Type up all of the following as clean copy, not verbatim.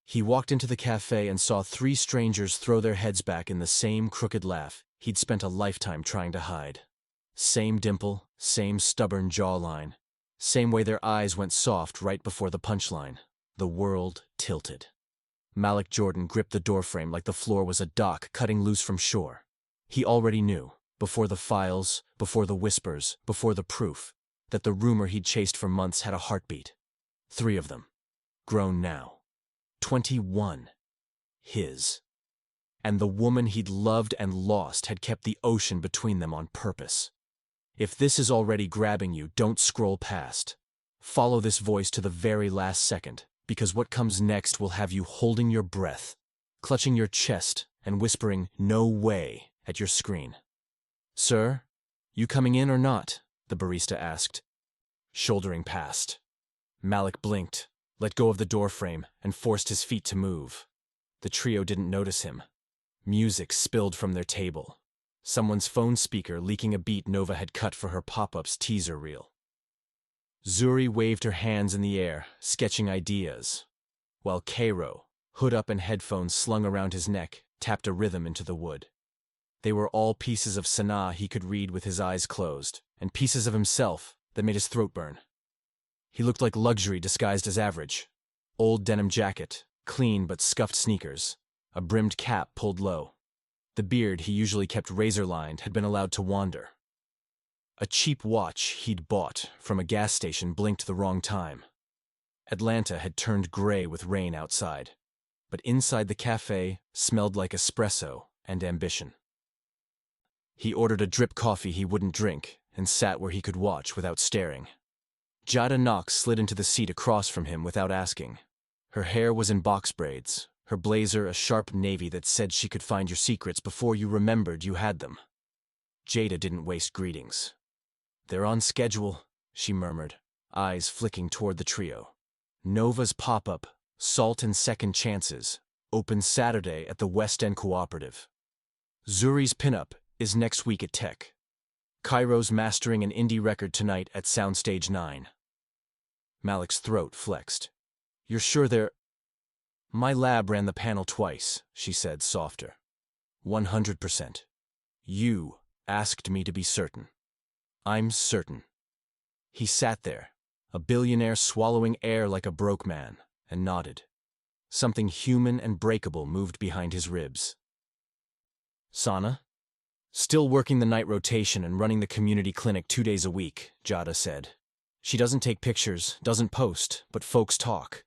He walked into the cafe and saw three strangers throw their heads back in the same crooked laugh he'd spent a lifetime trying to hide. Same dimple, same stubborn jawline, same way their eyes went soft right before the punchline. The world tilted. Malik Jordan gripped the doorframe like the floor was a dock cutting loose from shore. He already knew, before the files, before the whispers, before the proof, that the rumor he'd chased for months had a heartbeat. 3 of them. Grown now. 21. His. And the woman he'd loved and lost had kept the ocean between them on purpose. If this is already grabbing you, don't scroll past. Follow this voice to the very last second, because what comes next will have you holding your breath, clutching your chest, and whispering, "No way," at your screen. "Sir, you coming in or not?" the barista asked. Shouldering past. Malik blinked, let go of the doorframe, and forced his feet to move. The trio didn't notice him. Music spilled from their table. Someone's phone speaker leaking a beat Nova had cut for her pop-ups teaser reel. Zuri waved her hands in the air, sketching ideas, while Cairo, hood up and headphones slung around his neck, tapped a rhythm into the wood. They were all pieces of Sanaa he could read with his eyes closed, and pieces of himself that made his throat burn. He looked like luxury disguised as average. Old denim jacket, clean but scuffed sneakers, a brimmed cap pulled low. The beard he usually kept razor-lined had been allowed to wander. A cheap watch he'd bought from a gas station blinked the wrong time. Atlanta had turned gray with rain outside, but inside the cafe smelled like espresso and ambition. He ordered a drip coffee he wouldn't drink and sat where he could watch without staring. Jada Knox slid into the seat across from him without asking. Her hair was in box braids, her blazer a sharp navy that said she could find your secrets before you remembered you had them. Jada didn't waste greetings. "They're on schedule," she murmured, eyes flicking toward the trio. "Nova's pop-up, Salt and Second Chances, opens Saturday at the West End Cooperative. Zuri's pinup is next week at Tech. Cairo's mastering an indie record tonight at Soundstage 9. Malik's throat flexed. "You're sure they're—" "My lab ran the panel twice," she said, softer. 100%. You asked me to be certain. I'm certain." He sat there, a billionaire swallowing air like a broke man, and nodded. Something human and breakable moved behind his ribs. "Sana?" "Still working the night rotation and running the community clinic 2 days a week," Jada said. "She doesn't take pictures, doesn't post, but folks talk.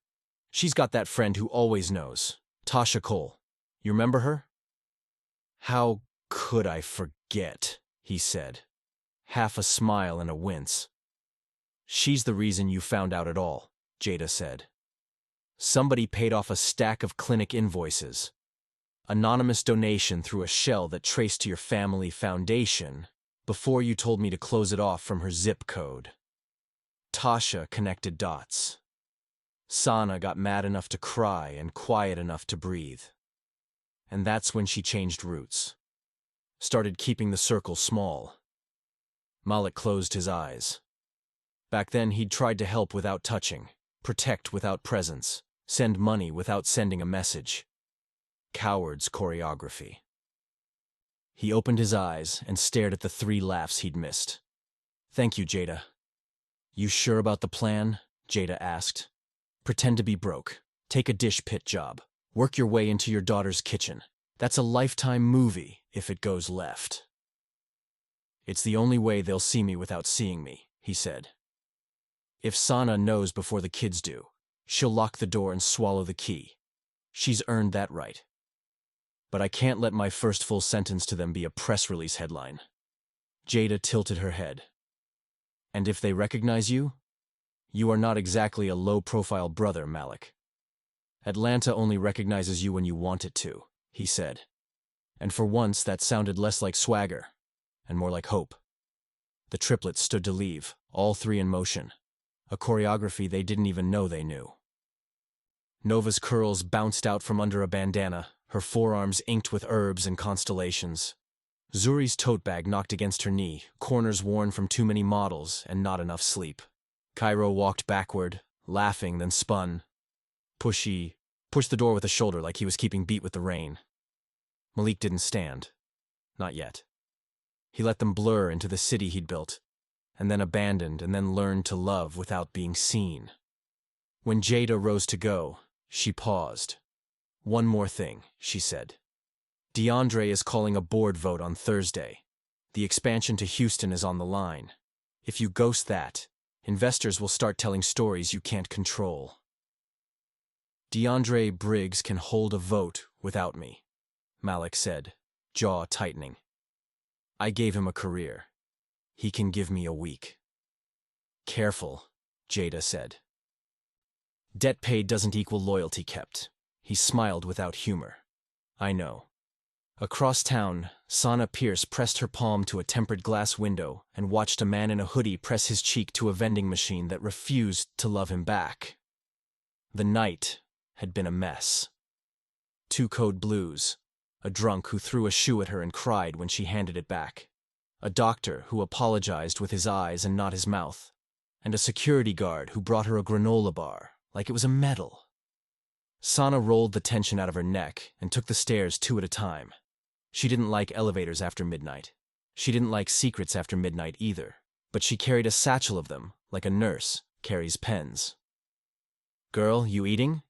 She's got that friend who always knows, Tasha Cole. You remember her?" "How could I forget?" he said, half a smile and a wince. "She's the reason you found out at all," Jada said. "Somebody paid off a stack of clinic invoices. Anonymous donation through a shell that traced to your family foundation before you told me to close it off from her zip code. Tasha connected dots. Sana got mad enough to cry and quiet enough to breathe. And that's when she changed routes. Started keeping the circle small." Malik closed his eyes. Back then he'd tried to help without touching, protect without presence, send money without sending a message. Coward's choreography. He opened his eyes and stared at the 3 laughs he'd missed. "Thank you, Jada." "You sure about the plan?" Jada asked. "Pretend to be broke. Take a dish pit job. Work your way into your daughter's kitchen. That's a lifetime movie if it goes left." "It's the only way they'll see me without seeing me," he said. "If Sana knows before the kids do, she'll lock the door and swallow the key. She's earned that right. But I can't let my first full sentence to them be a press release headline." Jada tilted her head. "And if they recognize you? You are not exactly a low-profile brother, Malik. Atlanta only recognizes you when you want it to," he said. And for once that sounded less like swagger and more like hope. The triplets stood to leave, all 3 in motion, a choreography they didn't even know they knew. Nova's curls bounced out from under a bandana, her forearms inked with herbs and constellations. Zuri's tote bag knocked against her knee, corners worn from too many models and not enough sleep. Cairo walked backward, laughing, then spun. Pushy, Pushed the door with a shoulder like he was keeping beat with the rain. Malik didn't stand. Not yet. He let them blur into the city he'd built, and then abandoned, and then learned to love without being seen. When Jada rose to go, she paused. "One more thing," she said. "DeAndre is calling a board vote on Thursday. The expansion to Houston is on the line. If you ghost that, investors will start telling stories you can't control." "DeAndre Briggs can hold a vote without me," Malik said, jaw tightening. "I gave him a career. He can give me a week." "Careful," Jada said. "Debt paid doesn't equal loyalty kept." He smiled without humor. "I know." Across town, Sana Pierce pressed her palm to a tempered glass window and watched a man in a hoodie press his cheek to a vending machine that refused to love him back. The night had been a mess. 2 code blues, a drunk who threw a shoe at her and cried when she handed it back, a doctor who apologized with his eyes and not his mouth, and a security guard who brought her a granola bar like it was a medal. Sana rolled the tension out of her neck and took the stairs 2 at a time. She didn't like elevators after midnight. She didn't like secrets after midnight either, but she carried a satchel of them like a nurse carries pens. "Girl, you eating?"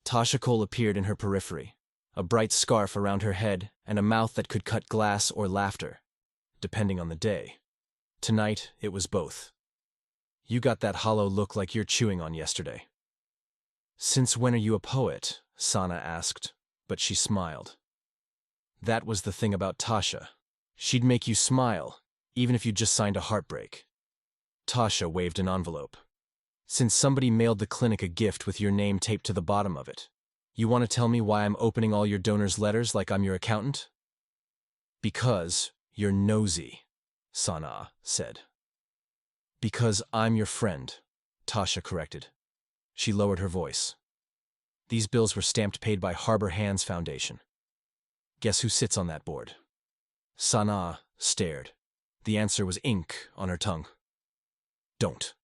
Tasha Cole appeared in her periphery, a bright scarf around her head and a mouth that could cut glass or laughter, depending on the day. Tonight, it was both. "You got that hollow look like you're chewing on yesterday." "Since when are you a poet?" Sana asked, but she smiled. That was the thing about Tasha. She'd make you smile, even if you just signed a heartbreak. Tasha waved an envelope. "Since somebody mailed the clinic a gift with your name taped to the bottom of it, you want to tell me why I'm opening all your donors' letters like I'm your accountant?" "Because you're nosy," Sana said. "Because I'm your friend," Tasha corrected. She lowered her voice. "These bills were stamped paid by Harbor Hands Foundation. Guess who sits on that board?" Sana stared. The answer was ink on her tongue. "Don't."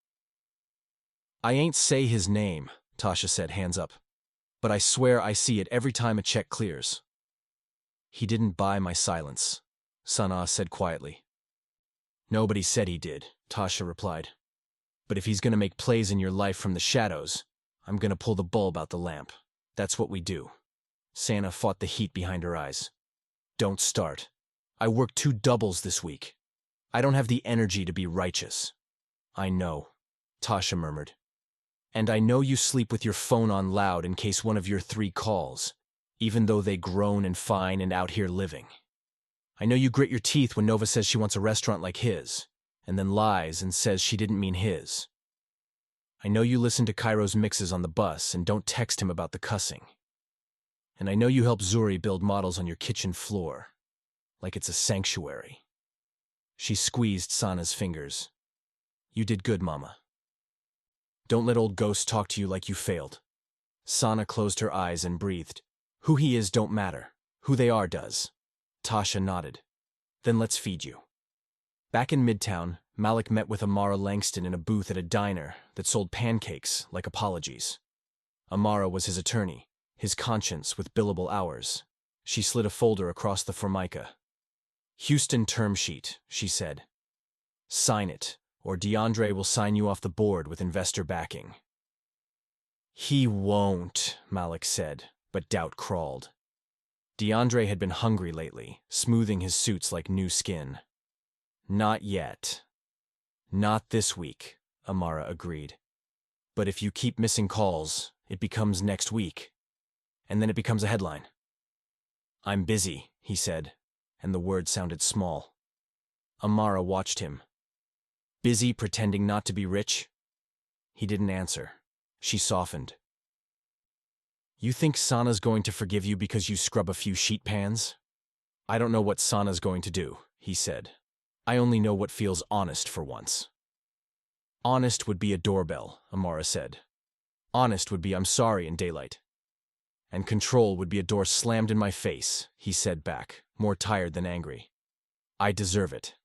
"I ain't say his name," Tasha said, hands up. "But I swear I see it every time a check clears." "He didn't buy my silence," Sana said quietly. "Nobody said he did," Tasha replied. "But if he's gonna make plays in your life from the shadows, I'm gonna pull the bulb out the lamp. That's what we do." Sana fought the heat behind her eyes. "Don't start. I worked 2 doubles this week. I don't have the energy to be righteous." "I know," Tasha murmured. "And I know you sleep with your phone on loud in case one of your 3 calls, even though they grown and fine and out here living. I know you grit your teeth when Nova says she wants a restaurant like his, and then lies and says she didn't mean his. I know you listen to Cairo's mixes on the bus and don't text him about the cussing. And I know you help Zuri build models on your kitchen floor, like it's a sanctuary." She squeezed Sana's fingers. "You did good, Mama. Don't let old Ghost talk to you like you failed." Sana closed her eyes and breathed. "Who he is don't matter. Who they are does." Tasha nodded. "Then let's feed you." Back in Midtown, Malik met with Amara Langston in a booth at a diner that sold pancakes like apologies. Amara was his attorney, his conscience with billable hours. She slid a folder across the formica. "Houston term sheet," she said. "Sign it, or DeAndre will sign you off the board with investor backing." "He won't," Malik said, but doubt crawled. DeAndre had been hungry lately, smoothing his suits like new skin. "Not yet." "Not this week," Amara agreed. "But if you keep missing calls, it becomes next week. And then it becomes a headline." "I'm busy," he said, and the word sounded small. Amara watched him. "Busy pretending not to be rich?" He didn't answer. She softened. "You think Sana's going to forgive you because you scrub a few sheet pans?" "I don't know what Sana's going to do," he said. "I only know what feels honest for once." "Honest would be a doorbell," Amara said. "Honest would be I'm sorry in daylight. And control would be a door slammed in my face," he said back, more tired than angry. "I deserve it.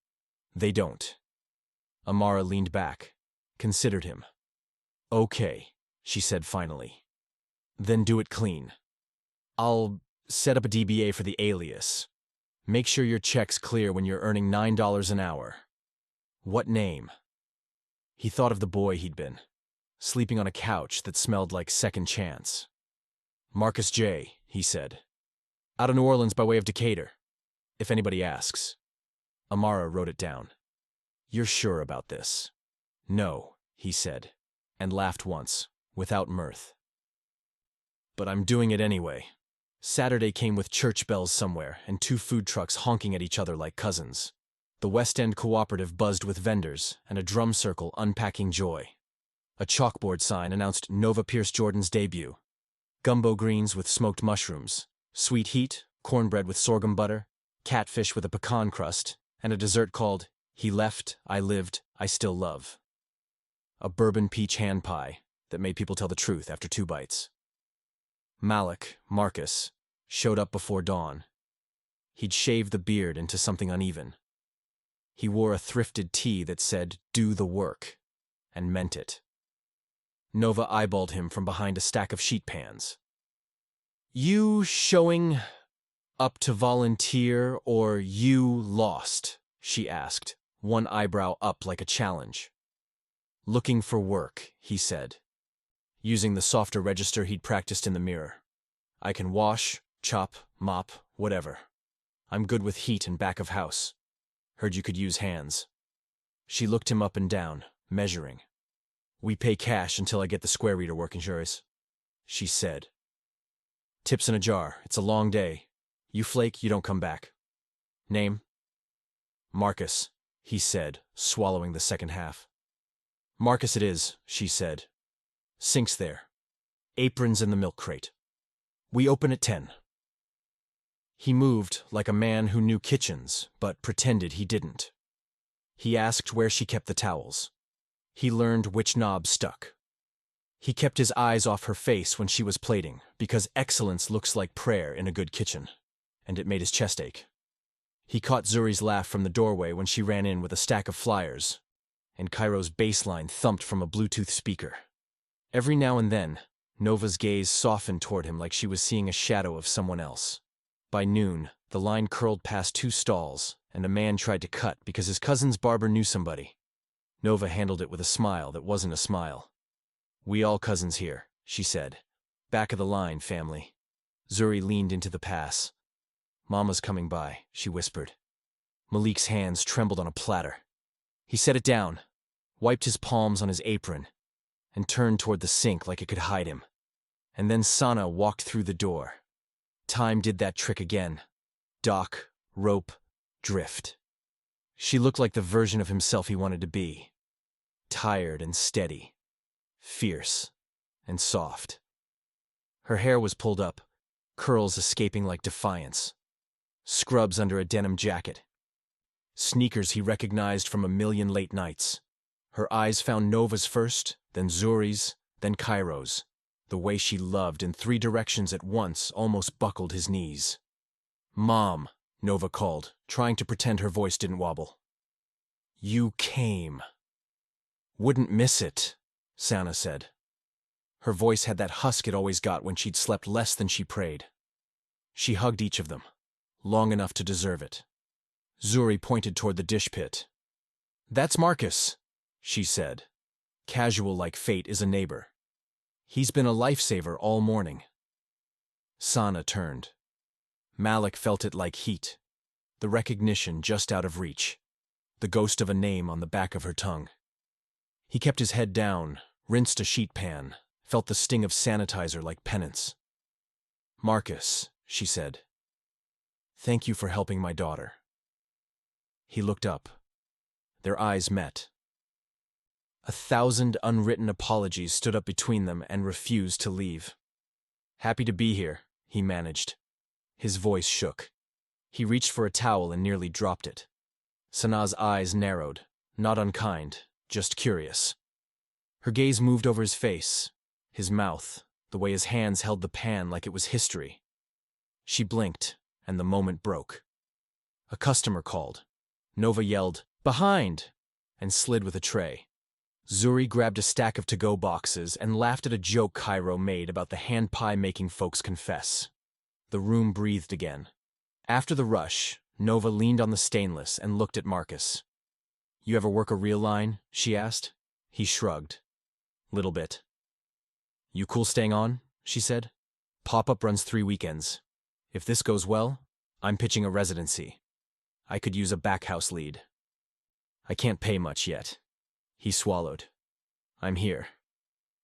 They don't." Amara leaned back, considered him. "Okay," she said finally. Then do it clean. I'll set up a DBA for the alias. Make sure your check's clear when you're earning $9 an hour. What name? He thought of the boy he'd been, sleeping on a couch that smelled like Second Chance. Marcus J., he said. Out of New Orleans by way of Decatur, if anybody asks. Amara wrote it down. You're sure about this? No, he said, and laughed once, without mirth. But I'm doing it anyway. Saturday came with church bells somewhere and 2 food trucks honking at each other like cousins. The West End Cooperative buzzed with vendors and a drum circle unpacking joy. A chalkboard sign announced Nova Pierce Jordan's debut. Gumbo greens with smoked mushrooms, sweet heat, cornbread with sorghum butter, catfish with a pecan crust, and a dessert called He Left, I Lived, I Still Love. A bourbon peach hand pie that made people tell the truth after 2 bites. Marcus, showed up before dawn. He'd shaved the beard into something uneven. He wore a thrifted tee that said, "Do the work," and meant it. Nova eyeballed him from behind a stack of sheet pans. You showing up to volunteer or you lost? She asked, one eyebrow up like a challenge. Looking for work, he said, using the softer register he'd practiced in the mirror. I can wash, chop, mop, whatever. I'm good with heat and back of house. Heard you could use hands. She looked him up and down, measuring. We pay cash until I get the square reader working, Juris, she said. Tips in a jar. It's a long day. You flake, you don't come back. Name? Marcus, he said, swallowing the second half. Marcus it is, she said. Sinks there. Aprons in the milk crate. We open at 10. He moved like a man who knew kitchens, but pretended he didn't. He asked where she kept the towels. He learned which knob stuck. He kept his eyes off her face when she was plating, because excellence looks like prayer in a good kitchen, and it made his chest ache. He caught Zuri's laugh from the doorway when she ran in with a stack of flyers, and Cairo's bass line thumped from a Bluetooth speaker. Every now and then, Nova's gaze softened toward him like she was seeing a shadow of someone else. By noon, the line curled past 2 stalls, and a man tried to cut because his cousin's barber knew somebody. Nova handled it with a smile that wasn't a smile. We all cousins here, she said. Back of the line, family. Zuri leaned into the pass. Mama's coming by, she whispered. Malik's hands trembled on a platter. He set it down, wiped his palms on his apron, and turned toward the sink like it could hide him. And then Sana walked through the door. Time did that trick again. Dock, rope, drift. She looked like the version of himself he wanted to be. Tired and steady. Fierce and soft. Her hair was pulled up, curls escaping like defiance. Scrubs under a denim jacket. Sneakers he recognized from a million late nights. Her eyes found Nova's first, then Zuri's, then Cairo's. The way she loved in 3 directions at once almost buckled his knees. Mom, Nova called, trying to pretend her voice didn't wobble. You came. Wouldn't miss it, Sana said. Her voice had that husk it always got when she'd slept less than she prayed. She hugged each of them, long enough to deserve it. Zuri pointed toward the dish pit. That's Marcus, she said. Casual like fate is a neighbor. He's been a lifesaver all morning. Sana turned. Malik felt it like heat. The recognition just out of reach. The ghost of a name on the back of her tongue. He kept his head down, rinsed a sheet pan, felt the sting of sanitizer like penance. Marcus, she said. Thank you for helping my daughter. He looked up. Their eyes met. 1,000 unwritten apologies stood up between them and refused to leave. Happy to be here, he managed. His voice shook. He reached for a towel and nearly dropped it. Sana's eyes narrowed, not unkind, just curious. Her gaze moved over his face, his mouth, the way his hands held the pan like it was history. She blinked, and the moment broke. A customer called. Nova yelled, "Behind!" and slid with a tray. Zuri grabbed a stack of to-go boxes and laughed at a joke Cairo made about the hand pie making folks confess. The room breathed again. After the rush, Nova leaned on the stainless and looked at Marcus. "You ever work a real line?" she asked. He shrugged. "Little bit." "You cool staying on?" she said. "Pop-up runs 3 weekends. If this goes well, I'm pitching a residency. I could use a back house lead. I can't pay much yet." He swallowed. "I'm here."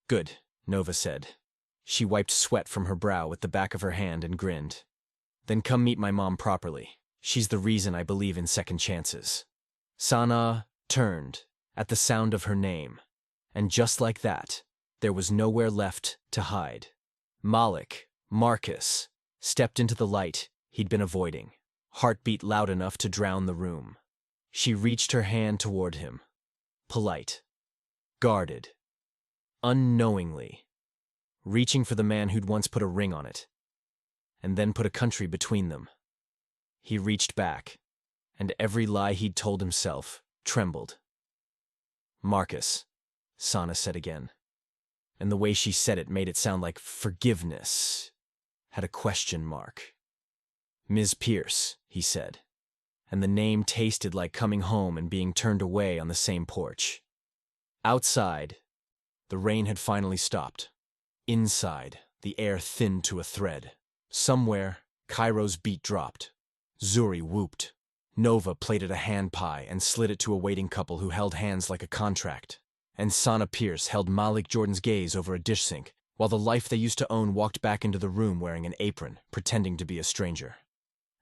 "Good," Nova said. She wiped sweat from her brow with the back of her hand and grinned. "Then come meet my mom properly. She's the reason I believe in second chances." Sana turned at the sound of her name, and just like that, there was nowhere left to hide. Malik, Marcus, stepped into the light he'd been avoiding, heartbeat loud enough to drown the room. She reached her hand toward him. Polite, guarded, unknowingly, reaching for the man who'd once put a ring on it, and then put a country between them. He reached back, and every lie he'd told himself trembled. "Marcus," Sana said again, and the way she said it made it sound like forgiveness had a question mark. "Ms. Pierce," he said, and the name tasted like coming home and being turned away on the same porch. Outside, the rain had finally stopped. Inside, the air thinned to a thread. Somewhere, Cairo's beat dropped. Zuri whooped. Nova plated a hand pie and slid it to a waiting couple who held hands like a contract. And Sana Pierce held Malik Jordan's gaze over a dish sink, while the life they used to own walked back into the room wearing an apron, pretending to be a stranger.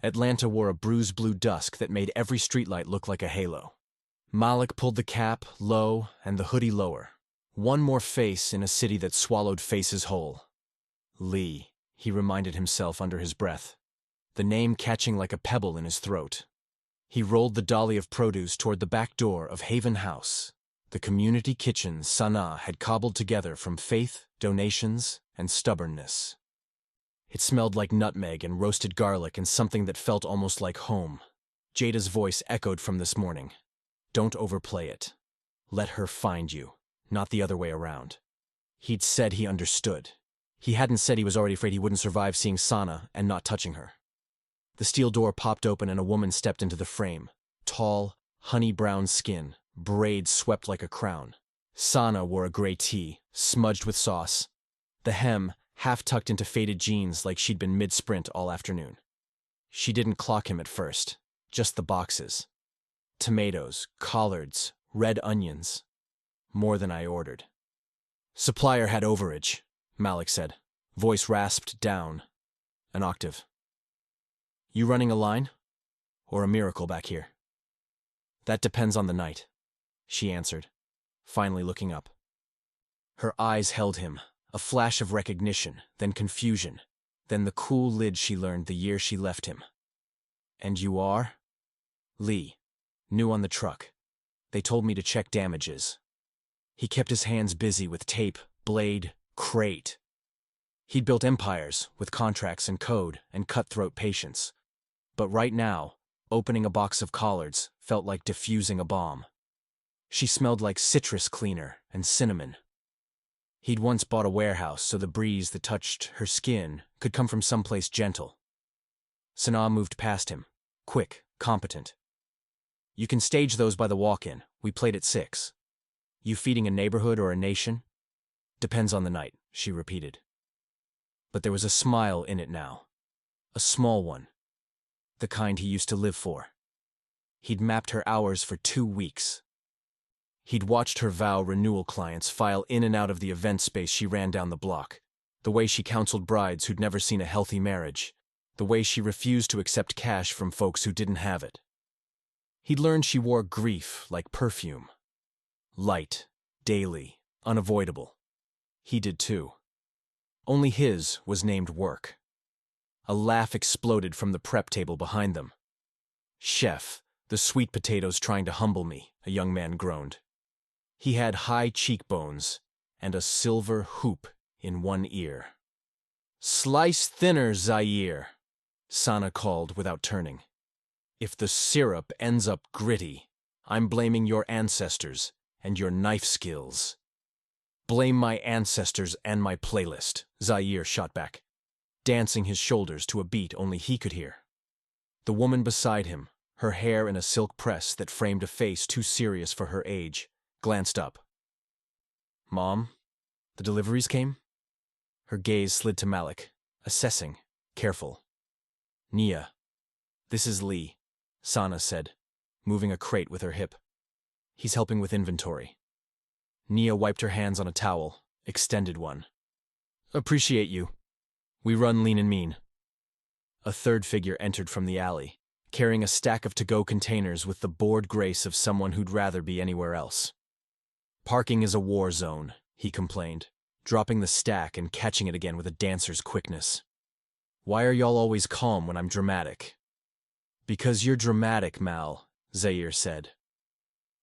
Atlanta wore a bruised blue dusk that made every streetlight look like a halo. Malik pulled the cap low and the hoodie lower. One more face in a city that swallowed faces whole. Lee, he reminded himself under his breath, the name catching like a pebble in his throat. He rolled the dolly of produce toward the back door of Haven House, the community kitchen Sana had cobbled together from faith, donations, and stubbornness. It smelled like nutmeg and roasted garlic and something that felt almost like home. Jada's voice echoed from this morning. "Don't overplay it. Let her find you, not the other way around." He'd said he understood. He hadn't said he was already afraid he wouldn't survive seeing Sana and not touching her. The steel door popped open and a woman stepped into the frame. Tall, honey-brown skin, braids swept like a crown. Sana wore a gray tee, smudged with sauce. The hem half tucked into faded jeans like she'd been mid-sprint all afternoon. She didn't clock him at first, just the boxes. Tomatoes, collards, red onions. More than I ordered. "Supplier had overage," Malik said, voice rasped down an octave. "You running a line? Or a miracle back here?" "That depends on the night," she answered, finally looking up. Her eyes held him, a flash of recognition, then confusion, then the cool lid she learned the year she left him. "And you are?" "Lee. New on the truck. They told me to check damages." He kept his hands busy with tape, blade, crate. He'd built empires with contracts and code and cutthroat patience. But right now, opening a box of collards felt like diffusing a bomb. She smelled like citrus cleaner and cinnamon. He'd once bought a warehouse so the breeze that touched her skin could come from someplace gentle. Sanaa moved past him, quick, competent. "You can stage those by the walk-in. We played at 6. You feeding a neighborhood or a nation?" "Depends on the night," she repeated. But there was a smile in it now. A small one. The kind he used to live for. He'd mapped her hours for 2 weeks. He'd watched her vow renewal clients file in and out of the event space she ran down the block, the way she counseled brides who'd never seen a healthy marriage, the way she refused to accept cash from folks who didn't have it. He'd learned she wore grief like perfume. Light, daily, unavoidable. He did too. Only his was named work. A laugh exploded from the prep table behind them. "Chef, the sweet potatoes trying to humble me," a young man groaned. He had high cheekbones and a silver hoop in one ear. "Slice thinner, Zaire," Sana called without turning. "If the syrup ends up gritty, I'm blaming your ancestors and your knife skills. Blame my ancestors and my playlist, Zaire shot back, dancing his shoulders to a beat only he could hear. The woman beside him, her hair in a silk press that framed a face too serious for her age, glanced up. Mom, the deliveries came? Her gaze slid to Malik, assessing, careful. Nia, this is Lee, Sana said, moving a crate with her hip. He's helping with inventory. Nia wiped her hands on a towel, extended one. Appreciate you. We run lean and mean. A third figure entered from the alley, carrying a stack of to-go containers with the bored grace of someone who'd rather be anywhere else. Parking is a war zone, he complained, dropping the stack and catching it again with a dancer's quickness. Why are y'all always calm when I'm dramatic? Because you're dramatic, Mal, Zaire said.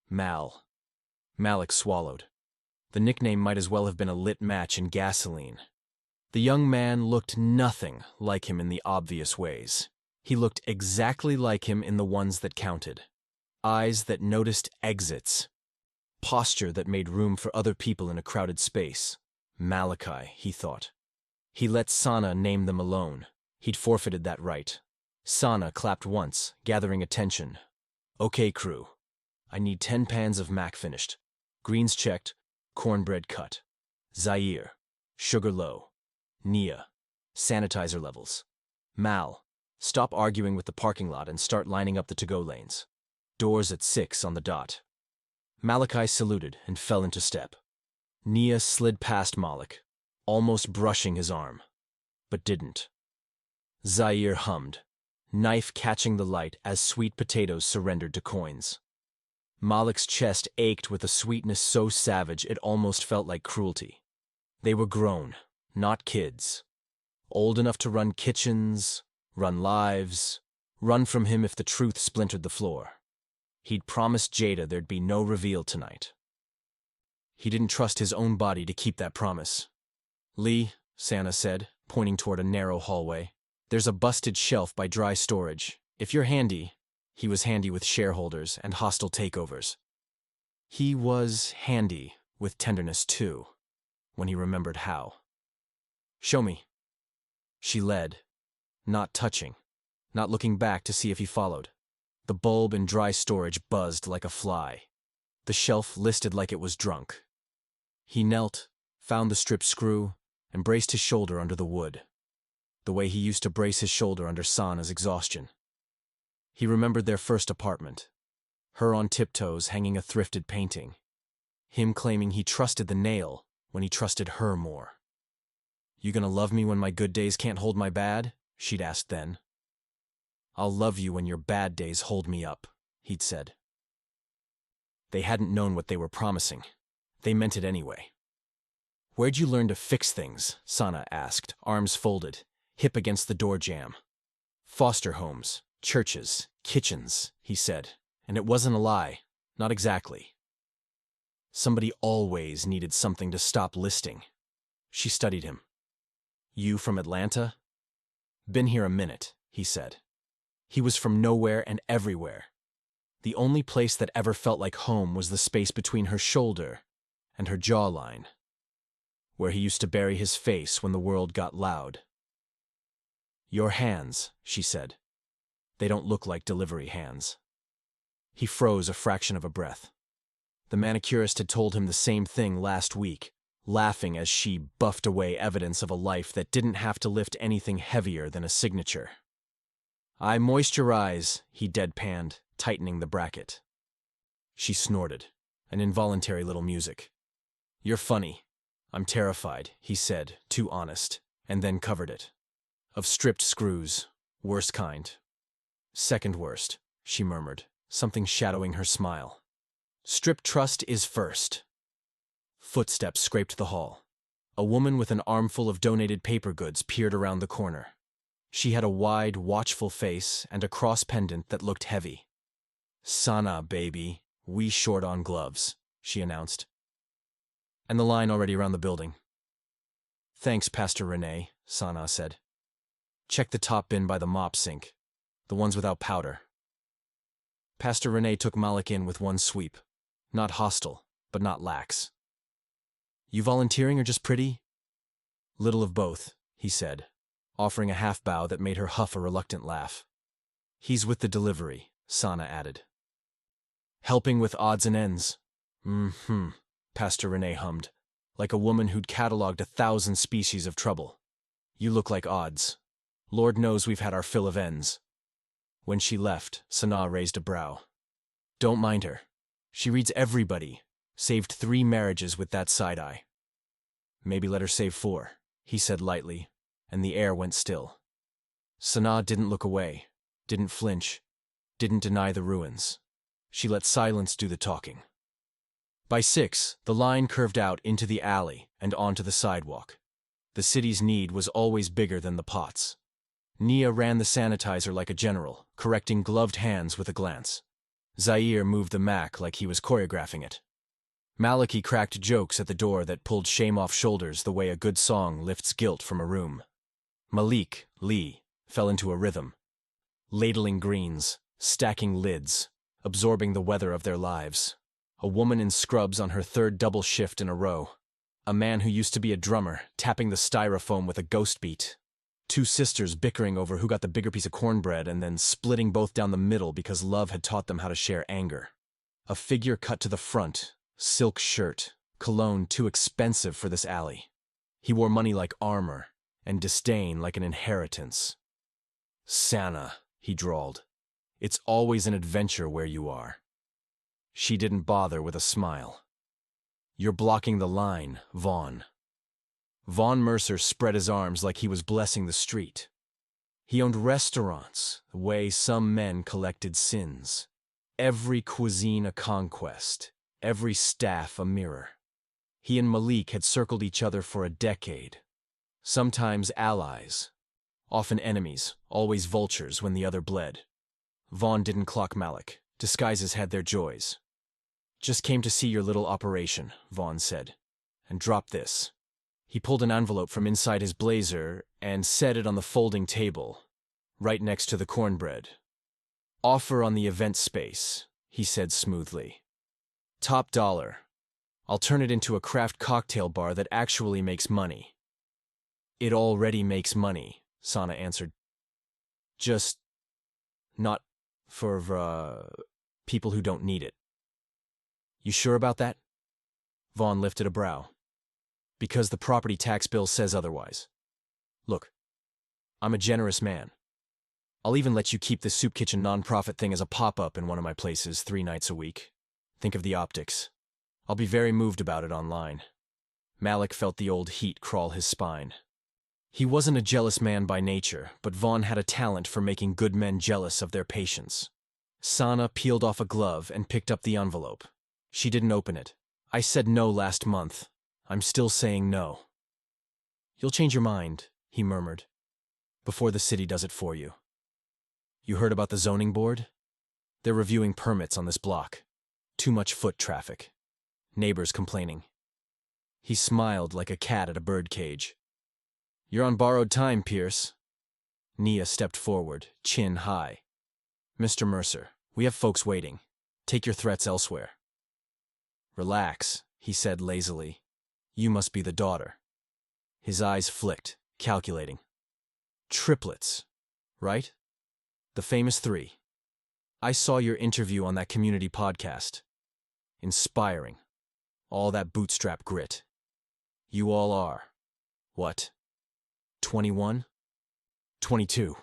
Mal. Malik swallowed. The nickname might as well have been a lit match in gasoline. The young man looked nothing like him in the obvious ways. He looked exactly like him in the ones that counted. Eyes that noticed exits. Posture that made room for other people in a crowded space. Malachi, he thought. He let Sana name them alone. He'd forfeited that right. Sana clapped once, gathering attention. Okay, crew. I need 10 pans of mac finished. Greens checked, cornbread cut. Zaire, sugar low. Nia, sanitizer levels. Mal, stop arguing with the parking lot and start lining up the to-go lanes. Doors at 6 on the dot. Malachi saluted and fell into step. Nia slid past Malik, almost brushing his arm, but didn't. Zaire hummed, knife catching the light as sweet potatoes surrendered to coins. Malik's chest ached with a sweetness so savage it almost felt like cruelty. They were grown, not kids. Old enough to run kitchens, run lives, run from him if the truth splintered the floor. He'd promised Jada there'd be no reveal tonight. He didn't trust his own body to keep that promise. Lee, Sana said, pointing toward a narrow hallway, there's a busted shelf by dry storage. If you're handy, he was handy with shareholders and hostile takeovers. He was handy with tenderness too, when he remembered how. Show me. She led, not touching, not looking back to see if he followed. The bulb in dry storage buzzed like a fly. The shelf listed like it was drunk. He knelt, found the stripped screw, and braced his shoulder under the wood, the way he used to brace his shoulder under Sana's exhaustion. He remembered their first apartment, her on tiptoes hanging a thrifted painting, him claiming he trusted the nail when he trusted her more. You gonna love me when my good days can't hold my bad? She'd asked then. I'll love you when your bad days hold me up, he'd said. They hadn't known what they were promising. They meant it anyway. Where'd you learn to fix things? Sana asked, arms folded, hip against the door jamb. Foster homes, churches, kitchens, he said, and it wasn't a lie, not exactly. Somebody always needed something to stop listing. She studied him. You from Atlanta? Been here a minute, he said. He was from nowhere and everywhere. The only place that ever felt like home was the space between her shoulder and her jawline, where he used to bury his face when the world got loud. Your hands, she said. They don't look like delivery hands. He froze a fraction of a breath. The manicurist had told him the same thing last week, laughing as she buffed away evidence of a life that didn't have to lift anything heavier than a signature. I moisturize, he deadpanned, tightening the bracket. She snorted, an involuntary little music. You're funny. I'm terrified, he said, too honest, and then covered it. Of stripped screws, worst kind. Second worst, she murmured, something shadowing her smile. Stripped trust is first. Footsteps scraped the hall. A woman with an armful of donated paper goods peered around the corner. She had a wide, watchful face and a cross pendant that looked heavy. Sana, baby, we short on gloves, she announced. And the line already around the building. Thanks, Pastor Renee, Sana said. Check the top bin by the mop sink, the ones without powder. Pastor Renee took Malik in with one sweep, not hostile, but not lax. You volunteering or just pretty? Little of both, he said, offering a half-bow that made her huff a reluctant laugh. He's with the delivery, Sana added. Helping with odds and ends. Pastor Renee hummed, like a woman who'd catalogued 1,000 species of trouble. You look like odds. Lord knows we've had our fill of ends. When she left, Sana raised a brow. Don't mind her. She reads everybody. Saved 3 marriages with that side-eye. Maybe let her save 4, he said lightly, and the air went still. Sana didn't look away, didn't flinch, didn't deny the ruins. She let silence do the talking. By 6, the line curved out into the alley and onto the sidewalk. The city's need was always bigger than the pots. Nia ran the sanitizer like a general, correcting gloved hands with a glance. Zaire moved the Mac like he was choreographing it. Maliki cracked jokes at the door that pulled shame off shoulders the way a good song lifts guilt from a room. Malik, Lee, fell into a rhythm. Ladling greens, stacking lids, absorbing the weather of their lives. A woman in scrubs on her 3rd double shift in a row. A man who used to be a drummer, tapping the styrofoam with a ghost beat. 2 sisters bickering over who got the bigger piece of cornbread and then splitting both down the middle because love had taught them how to share anger. A figure cut to the front, silk shirt, cologne too expensive for this alley. He wore money like armor, and disdain like an inheritance. Sana, he drawled. It's always an adventure where you are. She didn't bother with a smile. You're blocking the line, Vaughn. Vaughn Mercer spread his arms like he was blessing the street. He owned restaurants, the way some men collected sins. Every cuisine a conquest, every staff a mirror. He and Malik had circled each other for a decade. Sometimes allies, often enemies, always vultures when the other bled. Vaughn didn't clock Malik. Disguises had their joys. Just came to see your little operation, Vaughn said. And drop this. He pulled an envelope from inside his blazer and set it on the folding table, right next to the cornbread. Offer on the event space, he said smoothly. Top dollar. I'll turn it into a craft cocktail bar that actually makes money. It already makes money, Sana answered. Just not for, people who don't need it. You sure about that? Vaughn lifted a brow. Because the property tax bill says otherwise. Look, I'm a generous man. I'll even let you keep the soup kitchen nonprofit thing as a pop-up in one of my places 3 nights a week. Think of the optics. I'll be very moved about it online. Malik felt the old heat crawl his spine. He wasn't a jealous man by nature, but Vaughn had a talent for making good men jealous of their patients. Sana peeled off a glove and picked up the envelope. She didn't open it. I said no last month. I'm still saying no. You'll change your mind, he murmured, before the city does it for you. You heard about the zoning board? They're reviewing permits on this block. Too much foot traffic. Neighbors complaining. He smiled like a cat at a birdcage. You're on borrowed time, Pierce. Nia stepped forward, chin high. Mr. Mercer, we have folks waiting. Take your threats elsewhere. Relax, he said lazily. You must be the daughter. His eyes flicked, calculating. Triplets, right? The famous 3. I saw your interview on that community podcast. Inspiring. All that bootstrap grit. You all are. What? 21? 22.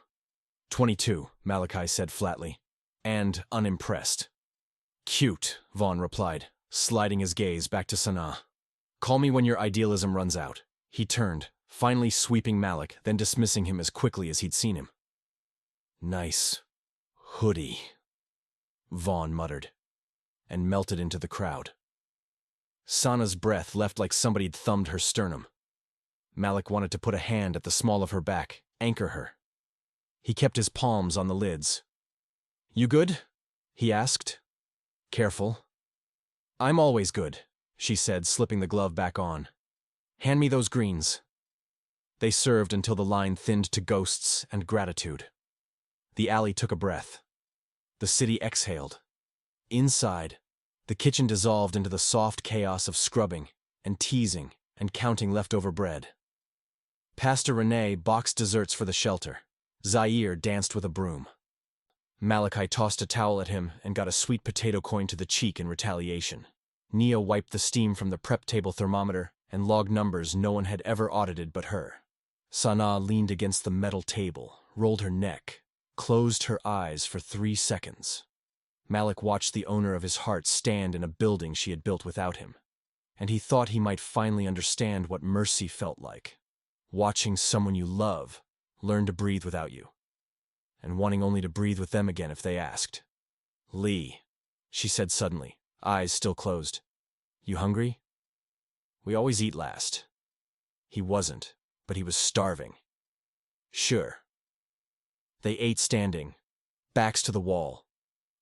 22, Malachi said flatly. And unimpressed. Cute, Vaughn replied, sliding his gaze back to Sana. Call me when your idealism runs out. He turned, finally sweeping Malik, then dismissing him as quickly as he'd seen him. Nice hoodie, Vaughn muttered, and melted into the crowd. Sana's breath left like somebody'd thumbed her sternum. Malik wanted to put a hand at the small of her back, anchor her. He kept his palms on the lids. You good? He asked. Careful. I'm always good, she said, slipping the glove back on. Hand me those greens. They served until the line thinned to ghosts and gratitude. The alley took a breath. The city exhaled. Inside, The kitchen dissolved into the soft chaos of scrubbing and teasing and counting leftover bread. Pastor Rene boxed desserts for the shelter. Zaire danced with a broom. Malachi tossed a towel at him and got a sweet potato coin to the cheek in retaliation. Nia wiped the steam from the prep table thermometer and logged numbers no one had ever audited but her. Sana leaned against the metal table, rolled her neck, closed her eyes for 3 seconds. Malik watched the owner of his heart stand in a building she had built without him, and he thought he might finally understand what mercy felt like. Watching someone you love learn to breathe without you, and wanting only to breathe with them again if they asked. "Lee," she said suddenly, eyes still closed. "You hungry?" "We always eat last." He wasn't, but he was starving. "Sure." They ate standing, backs to the wall,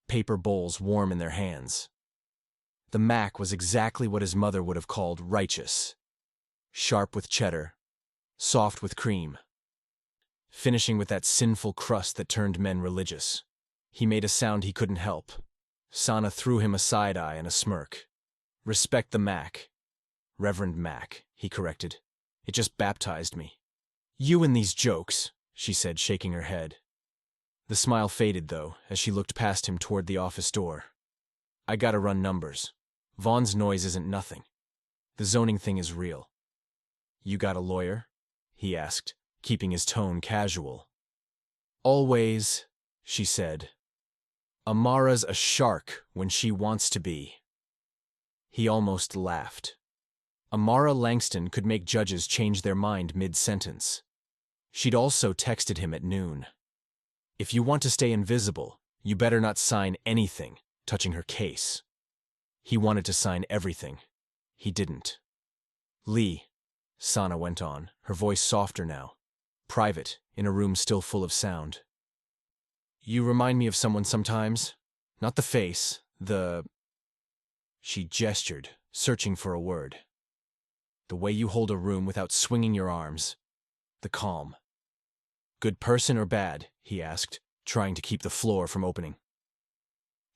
paper bowls warm in their hands. The mac was exactly what his mother would have called righteous. Sharp with cheddar, soft with cream, finishing with that sinful crust that turned men religious. He made a sound he couldn't help. Sana threw him a side eye and a smirk. "Respect the Mac." "Reverend Mac," he corrected. "It just baptized me." "You and these jokes," she said, shaking her head. The smile faded, though, as she looked past him toward the office door. "I gotta run numbers. Vaughn's noise isn't nothing. The zoning thing is real." "You got a lawyer?" he asked, keeping his tone casual. "Always," she said. "Amara's a shark when she wants to be." He almost laughed. Amara Langston could make judges change their mind mid-sentence. She'd also texted him at noon. "If you want to stay invisible, you better not sign anything touching her case." He wanted to sign everything. He didn't. "Lee," Sana went on, her voice softer now, private, in a room still full of sound. "You remind me of someone sometimes. Not the face, the—" She gestured, searching for a word. "The way you hold a room without swinging your arms. The calm." "Good person or bad?" he asked, trying to keep the floor from opening.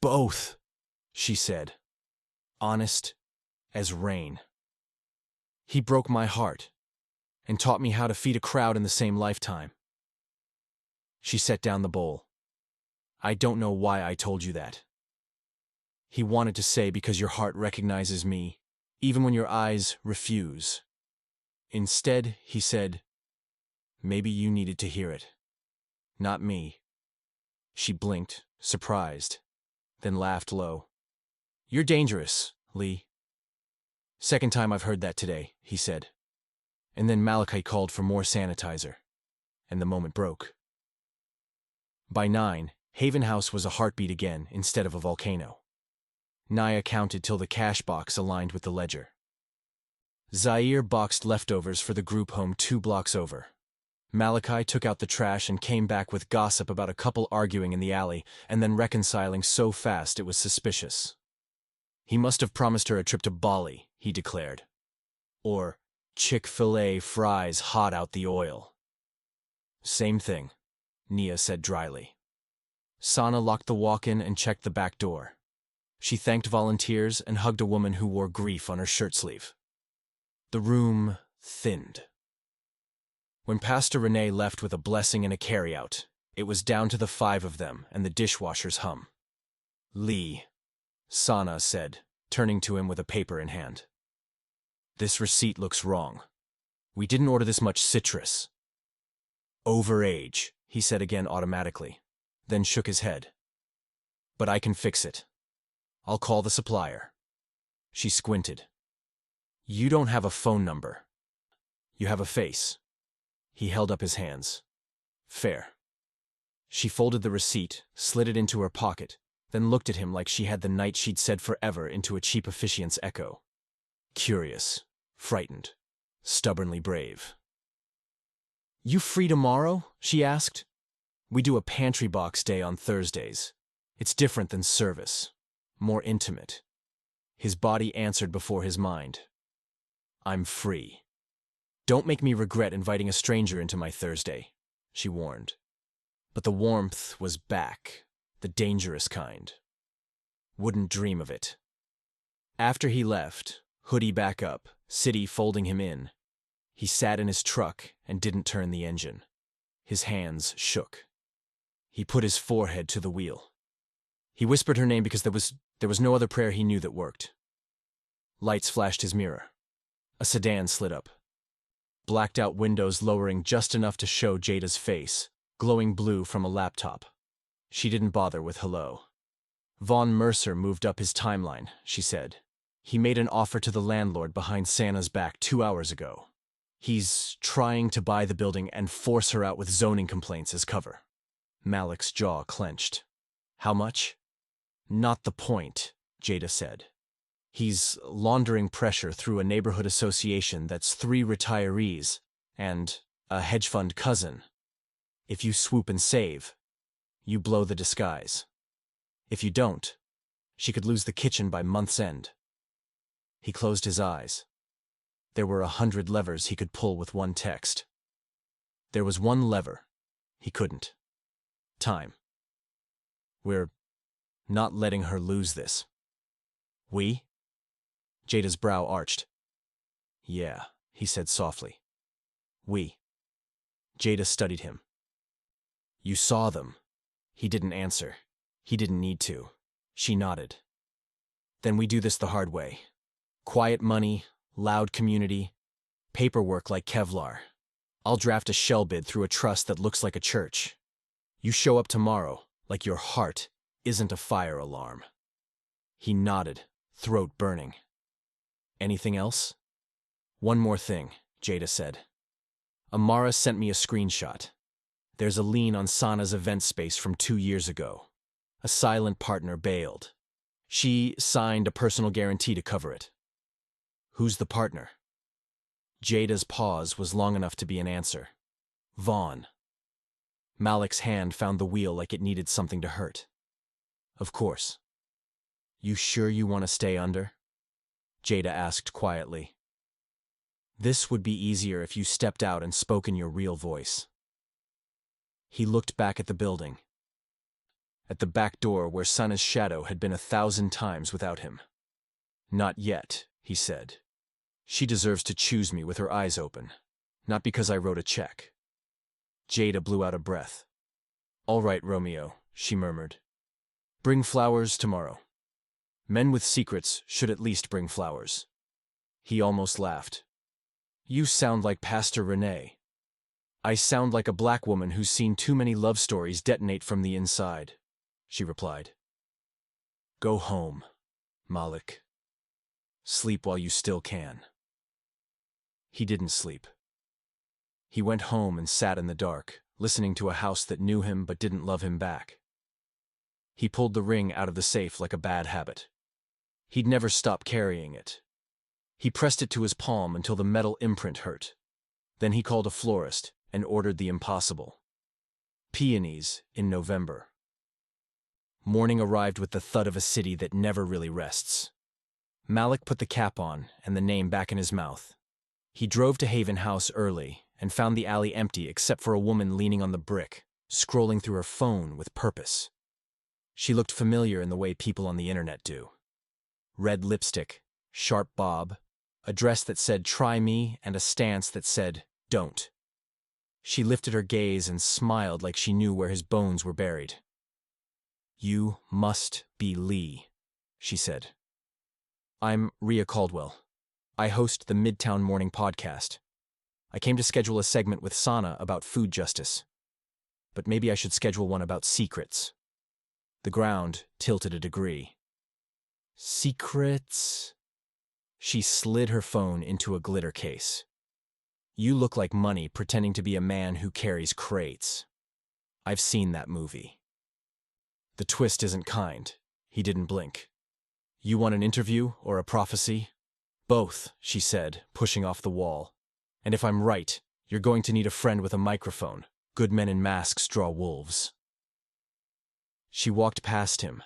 "Both," she said. "Honest as rain. He broke my heart and taught me how to feed a crowd in the same lifetime." She set down the bowl. "I don't know why I told you that." He wanted to say because your heart recognizes me, even when your eyes refuse. Instead, he said, "Maybe you needed to hear it. Not me." She blinked, surprised, then laughed low. "You're dangerous, Lee." "Second time I've heard that today," he said. And then Malachi called for more sanitizer, and the moment broke. By 9, Haven House was a heartbeat again instead of a volcano. Naya counted till the cash box aligned with the ledger. Zaire boxed leftovers for the group home 2 blocks over. Malachi took out the trash and came back with gossip about a couple arguing in the alley and then reconciling so fast it was suspicious. He must have promised her a trip to Bali, he declared. Or Chick-fil-A fries hot out the oil. "Same thing," Nia said dryly. Sana locked the walk-in and checked the back door. She thanked volunteers and hugged a woman who wore grief on her shirt sleeve. The room thinned. When Pastor Rene left with a blessing and a carryout, it was down to the 5 of them and the dishwasher's hum. "Lee," Sana said, turning to him with a paper in hand. "This receipt looks wrong. We didn't order this much citrus." "Overage," he said again automatically, then shook his head. "But I can fix it. I'll call the supplier." She squinted. "You don't have a phone number. You have a face." He held up his hands. "Fair." She folded the receipt, slid it into her pocket, then looked at him like she had the night she'd said forever into a cheap officiant's echo. Curious, frightened, stubbornly brave. "You free tomorrow?" she asked. "We do a pantry box day on Thursdays. It's different than service. More intimate." His body answered before his mind. "I'm free." "Don't make me regret inviting a stranger into my Thursday," she warned. But the warmth was back, the dangerous kind. "Wouldn't dream of it." After he left, hoodie back up, city folding him in, he sat in his truck and didn't turn the engine. His hands shook. He put his forehead to the wheel. He whispered her name because there was no other prayer he knew that worked. Lights flashed his mirror. A sedan slid up. Blacked out windows lowering just enough to show Jada's face, glowing blue from a laptop. She didn't bother with hello. Vaughn Mercer moved up his timeline, she said. He made an offer to the landlord behind Santa's back 2 hours ago. He's trying to buy the building and force her out with zoning complaints as cover. Malik's jaw clenched. How much? Not the point, Jada said. He's laundering pressure through a neighborhood association that's 3 retirees and a hedge fund cousin. If you swoop and save, you blow the disguise. If you don't, she could lose the kitchen by month's end. He closed his eyes. There were 100 levers he could pull with one text. There was one lever he couldn't. Time. We're not letting her lose this. We? Jada's brow arched. Yeah, he said softly. We. Jada studied him. You saw them. He didn't answer. He didn't need to. She nodded. Then we do this the hard way. Quiet money, loud community, paperwork like Kevlar. I'll draft a shell bid through a trust that looks like a church. You show up tomorrow like your heart isn't a fire alarm. He nodded, throat burning. Anything else? One more thing, Jada said. Amara sent me a screenshot. There's a lien on Sana's event space from 2 years ago. A silent partner bailed. She signed a personal guarantee to cover it. Who's the partner? Jada's pause was long enough to be an answer. Vaughn. Malik's hand found the wheel like it needed something to hurt. Of course. You sure you want to stay under? Jada asked quietly. This would be easier if you stepped out and spoke in your real voice. He looked back at the building. At the back door where Sana's shadow had been 1,000 times without him. Not yet, he said. She deserves to choose me with her eyes open, not because I wrote a check. Jada blew out a breath. All right, Romeo, she murmured. Bring flowers tomorrow. Men with secrets should at least bring flowers. He almost laughed. You sound like Pastor Renee. I sound like a black woman who's seen too many love stories detonate from the inside, she replied. Go home, Malik. Sleep while you still can. He didn't sleep. He went home and sat in the dark, listening to a house that knew him but didn't love him back. He pulled the ring out of the safe like a bad habit. He'd never stop carrying it. He pressed it to his palm until the metal imprint hurt. Then he called a florist and ordered the impossible. Peonies in November. Morning arrived with the thud of a city that never really rests. Malik put the cap on and the name back in his mouth. He drove to Haven House early and found the alley empty except for a woman leaning on the brick, scrolling through her phone with purpose. She looked familiar in the way people on the internet do. Red lipstick, sharp bob, a dress that said try me and a stance that said don't. She lifted her gaze and smiled like she knew where his bones were buried. You must be Lee, she said. I'm Rhea Caldwell. I host the Midtown Morning Podcast. I came to schedule a segment with Sana about food justice. But maybe I should schedule one about secrets. The ground tilted a degree. Secrets? She slid her phone into a glitter case. You look like money pretending to be a man who carries crates. I've seen that movie. The twist isn't kind. He didn't blink. You want an interview or a prophecy? Both, she said, pushing off the wall. And if I'm right, you're going to need a friend with a microphone. Good men in masks draw wolves. She walked past him,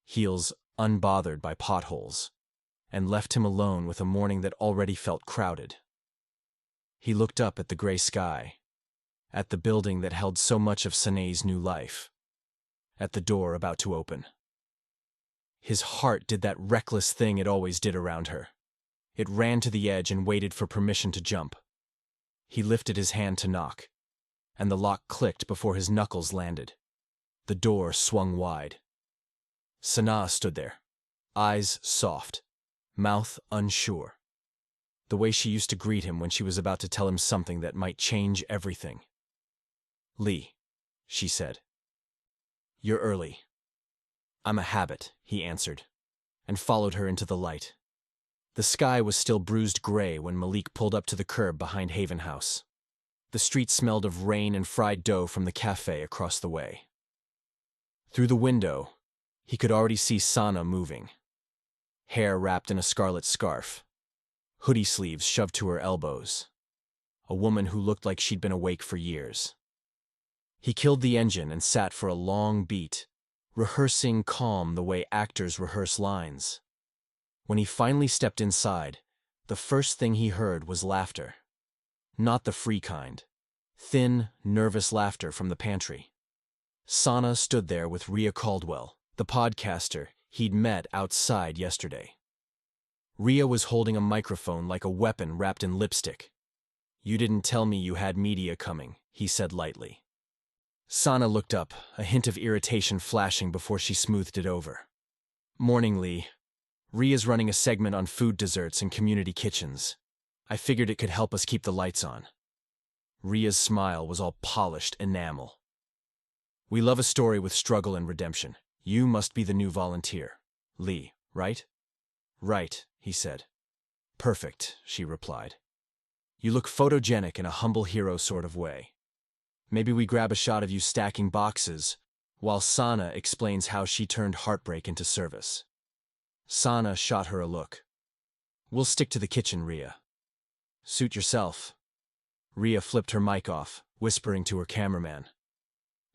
heels unbothered by potholes, and left him alone with a morning that already felt crowded. He looked up at the gray sky, at the building that held so much of Sane's new life, at the door about to open. His heart did that reckless thing it always did around her. It ran to the edge and waited for permission to jump. He lifted his hand to knock, and the lock clicked before his knuckles landed. The door swung wide. Sanaa stood there, eyes soft, mouth unsure. The way she used to greet him when she was about to tell him something that might change everything. "Lee," she said. "You're early." "I'm a habit," he answered, and followed her into the light. The sky was still bruised gray when Malik pulled up to the curb behind Haven House. The street smelled of rain and fried dough from the cafe across the way. Through the window, he could already see Sana moving. Hair wrapped in a scarlet scarf, hoodie sleeves shoved to her elbows. A woman who looked like she'd been awake for years. He killed the engine and sat for a long beat, rehearsing calm the way actors rehearse lines. When he finally stepped inside, the first thing he heard was laughter. Not the free kind. Thin, nervous laughter from the pantry. Sana stood there with Rhea Caldwell, the podcaster he'd met outside yesterday. Rhea was holding a microphone like a weapon wrapped in lipstick. "You didn't tell me you had media coming," he said lightly. Sana looked up, a hint of irritation flashing before she smoothed it over. "Morning, Lee. Rhea's running a segment on food desserts in community kitchens. I figured it could help us keep the lights on." Rhea's smile was all polished enamel. "We love a story with struggle and redemption. You must be the new volunteer. Lee, right?" "Right," he said. "Perfect," she replied. "You look photogenic in a humble hero sort of way. Maybe we grab a shot of you stacking boxes while Sana explains how she turned heartbreak into service." Sana shot her a look. "We'll stick to the kitchen, Rhea." "Suit yourself." Rhea flipped her mic off, whispering to her cameraman.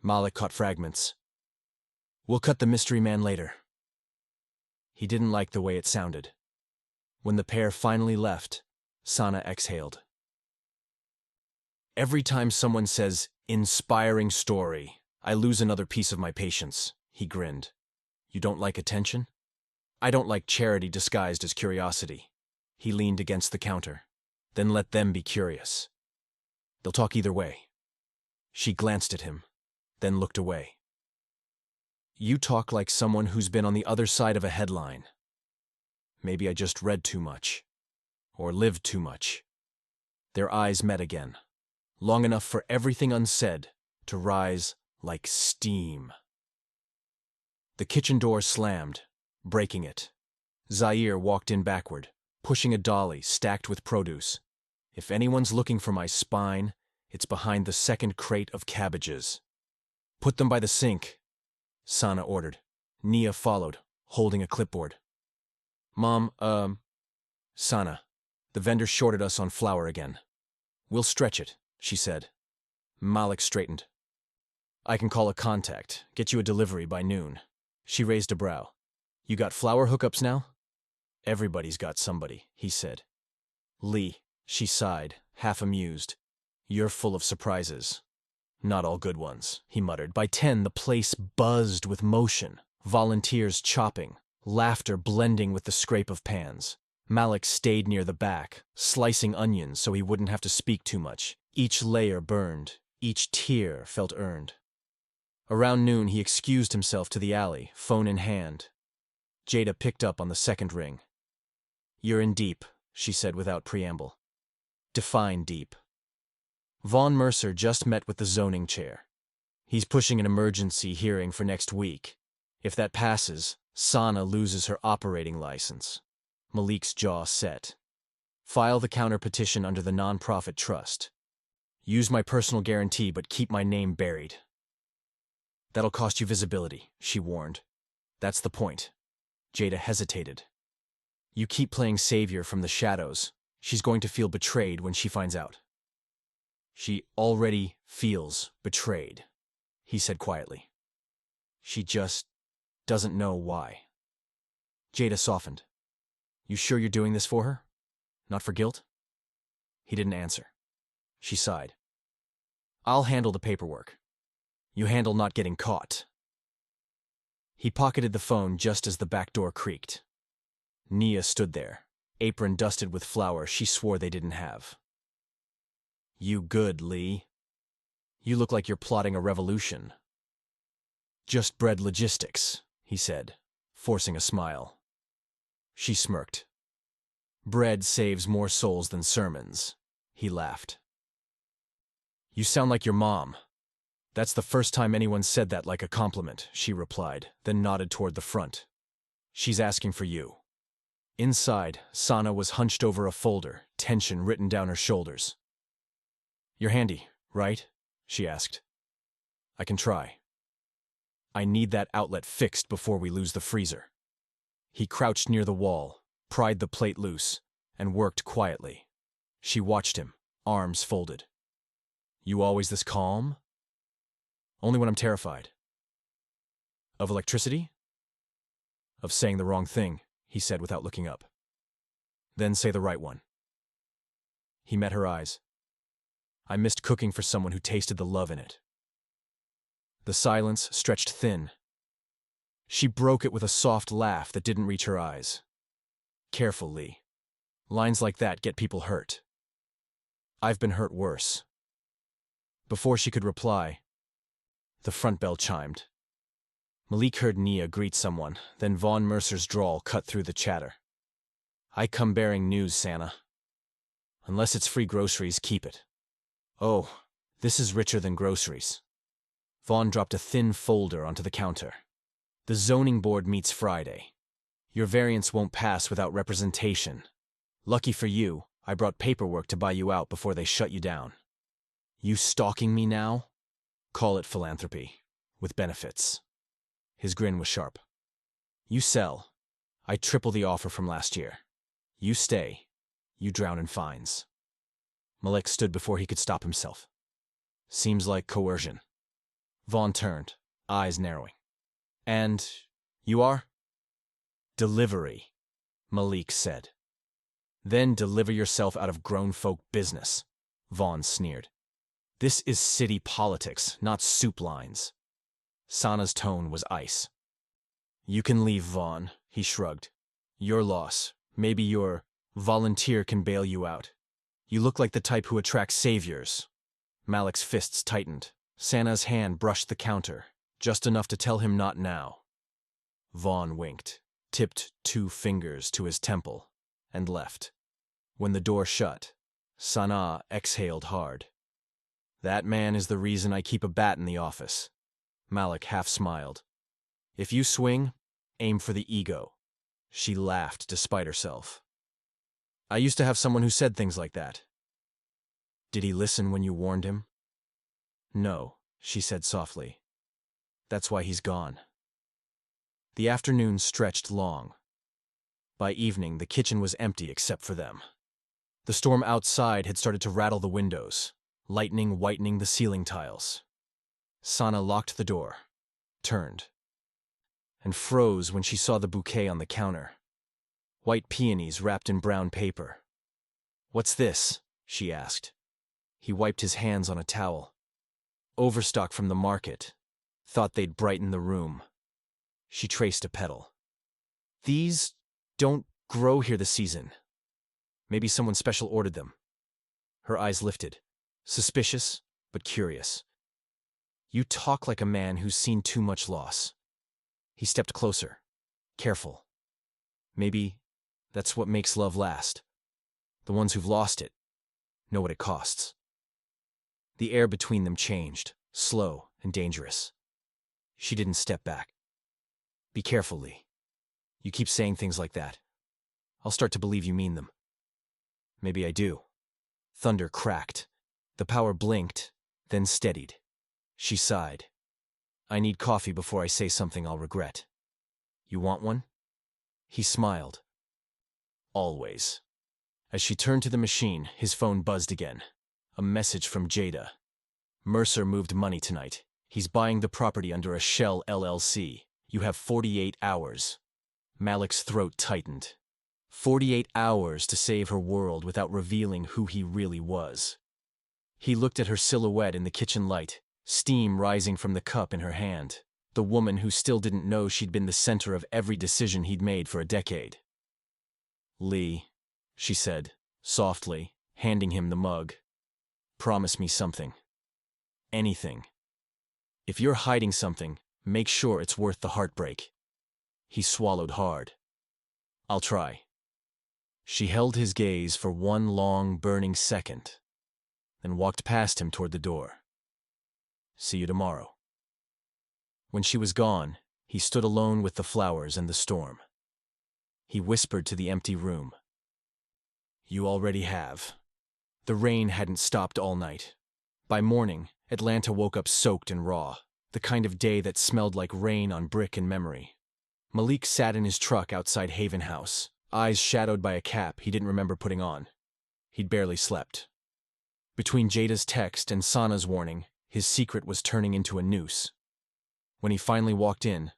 Malik caught fragments. "We'll cut the mystery man later." He didn't like the way it sounded. When the pair finally left, Sana exhaled. "Every time someone says, 'inspiring story,' I lose another piece of my patience," he grinned. "You don't like attention?" "I don't like charity disguised as curiosity." He leaned against the counter. "Then let them be curious. They'll talk either way." She glanced at him, then looked away. "You talk like someone who's been on the other side of a headline." "Maybe I just read too much. Or lived too much." Their eyes met again, long enough for everything unsaid to rise like steam. The kitchen door slammed, breaking it. Zaire walked in backward, pushing a dolly stacked with produce. "If anyone's looking for my spine, it's behind the second crate of cabbages." "Put them by the sink," Sana ordered. Nia followed, holding a clipboard. "Mom, Sana, the vendor shorted us on flour again." "We'll stretch it," she said. Malik straightened. "I can call a contact, get you a delivery by noon." She raised a brow. "You got flour hookups now?" "Everybody's got somebody," he said. "Lee," she sighed, half amused. "You're full of surprises." "Not all good ones," he muttered. By 10, the place buzzed with motion, volunteers chopping, laughter blending with the scrape of pans. Malik stayed near the back, slicing onions so he wouldn't have to speak too much. Each layer burned, each tear felt earned. Around noon, he excused himself to the alley, phone in hand. Jada picked up on the second ring. "You're in deep," she said without preamble. "Define deep." Vaughn Mercer just met with the zoning chair. He's pushing an emergency hearing for next week. If that passes, Sana loses her operating license. Malik's jaw set. "File the counter petition under the nonprofit trust. Use my personal guarantee, but keep my name buried." "That'll cost you visibility," she warned. "That's the point." Jada hesitated. "You keep playing savior from the shadows. She's going to feel betrayed when she finds out." "She already feels betrayed," he said quietly. "She just doesn't know why." Jada softened. "You sure you're doing this for her? Not for guilt?" He didn't answer. She sighed. "I'll handle the paperwork. You handle not getting caught." He pocketed the phone just as the back door creaked. Nia stood there, apron dusted with flour she swore they didn't have. "You good, Lee? You look like you're plotting a revolution." "Just bread logistics," he said, forcing a smile. She smirked. "Bread saves more souls than sermons," he laughed. "You sound like your mom." "That's the first time anyone said that like a compliment," she replied, then nodded toward the front. "She's asking for you." Inside, Sana was hunched over a folder, tension written down her shoulders. "You're handy, right?" she asked. "I can try. I need that outlet fixed before we lose the freezer." He crouched near the wall, pried the plate loose, and worked quietly. She watched him, arms folded. "You always this calm?" "Only when I'm terrified." "Of electricity?" "Of saying the wrong thing," he said without looking up. "Then say the right one." He met her eyes. "I missed cooking for someone who tasted the love in it." The silence stretched thin. She broke it with a soft laugh that didn't reach her eyes. "Careful, Lee. Lines like that get people hurt. I've been hurt worse." Before she could reply, the front bell chimed. Malik heard Nia greet someone, then Vaughn Mercer's drawl cut through the chatter. "I come bearing news, Santa. Unless it's free groceries, keep it." "Oh, this is richer than groceries." Vaughn dropped a thin folder onto the counter. "The zoning board meets Friday. Your variance won't pass without representation. Lucky for you, I brought paperwork to buy you out before they shut you down." "You stalking me now?" "Call it philanthropy, with benefits." His grin was sharp. "You sell. I triple the offer from last year. You stay. You drown in fines." Malik stood before he could stop himself. "Seems like coercion." Vaughn turned, eyes narrowing. "And you are?" "Delivery," Malik said. "Then deliver yourself out of grown folk business," Vaughn sneered. "This is city politics, not soup lines." Sana's tone was ice. "You can leave, Vaughn," he shrugged. "Your loss. Maybe your volunteer can bail you out. You look like the type who attracts saviors." Malik's fists tightened. Sana's hand brushed the counter, just enough to tell him not now. Vaughn winked, tipped 2 fingers to his temple, and left. When the door shut, Sana exhaled hard. "That man is the reason I keep a bat in the office." Malik half smiled. "If you swing, aim for the ego." She laughed despite herself. "I used to have someone who said things like that." "Did he listen when you warned him?" "No," she said softly. "That's why he's gone." The afternoon stretched long. By evening, the kitchen was empty except for them. The storm outside had started to rattle the windows, lightning whitening the ceiling tiles. Sana locked the door, turned, and froze when she saw the bouquet on the counter. White peonies wrapped in brown paper. "What's this?" she asked. He wiped his hands on a towel. "Overstock from the market. Thought they'd brighten the room." She traced a petal. "These don't grow here this season. Maybe someone special ordered them." Her eyes lifted, suspicious but curious. "You talk like a man who's seen too much loss." He stepped closer, careful. "Maybe that's what makes love last. The ones who've lost it know what it costs." The air between them changed, slow and dangerous. She didn't step back. "Be careful, Lee. You keep saying things like that. I'll start to believe you mean them." "Maybe I do." Thunder cracked. The power blinked, then steadied. She sighed. "I need coffee before I say something I'll regret." "You want one?" He smiled. "Always." As she turned to the machine, his phone buzzed again. A message from Jada. "Mercer moved money tonight. He's buying the property under a shell LLC. You have 48 hours. Malik's throat tightened. 48 hours to save her world without revealing who he really was. He looked at her silhouette in the kitchen light, steam rising from the cup in her hand. the woman who still didn't know she'd been the center of every decision he'd made for a decade. "Lee," she said, softly, handing him the mug. "Promise me something. Anything. If you're hiding something, make sure it's worth the heartbreak." He swallowed hard. "I'll try." She held his gaze for one long, burning second, then walked past him toward the door. "See you tomorrow." When she was gone, he stood alone with the flowers and the storm. He whispered to the empty room. "You already have." The rain hadn't stopped all night. By morning, Atlanta woke up soaked and raw, the kind of day that smelled like rain on brick and memory. Malik sat in his truck outside Haven House, eyes shadowed by a cap he didn't remember putting on. He'd barely slept. Between Jada's text and Sana's warning, his secret was turning into a noose. When he finally walked in,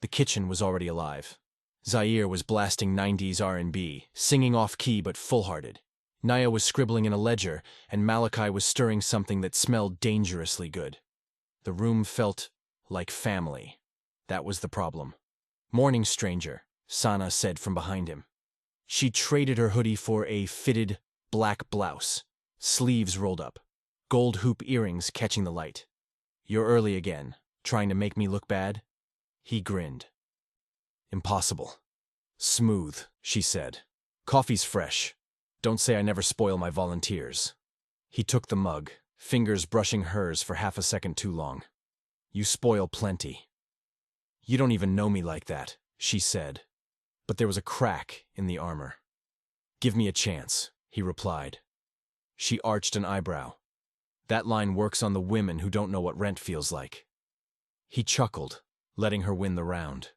the kitchen was already alive. Zaire was blasting 90s R&B, singing off-key but full-hearted. Naya was scribbling in a ledger, and Malachi was stirring something that smelled dangerously good. The room felt like family. That was the problem. "Morning, stranger," Sana said from behind him. She traded her hoodie for a fitted black blouse, sleeves rolled up, gold hoop earrings catching the light. "You're early again, trying to make me look bad?" He grinned. "Impossible." "Smooth," she said. "Coffee's fresh. Don't say I never spoil my volunteers." He took the mug, fingers brushing hers for half a second too long. "You spoil plenty." "You don't even know me like that," she said. But there was a crack in the armor. "Give me a chance," he replied. She arched an eyebrow. "That line works on the women who don't know what rent feels like." He chuckled, letting her win the round.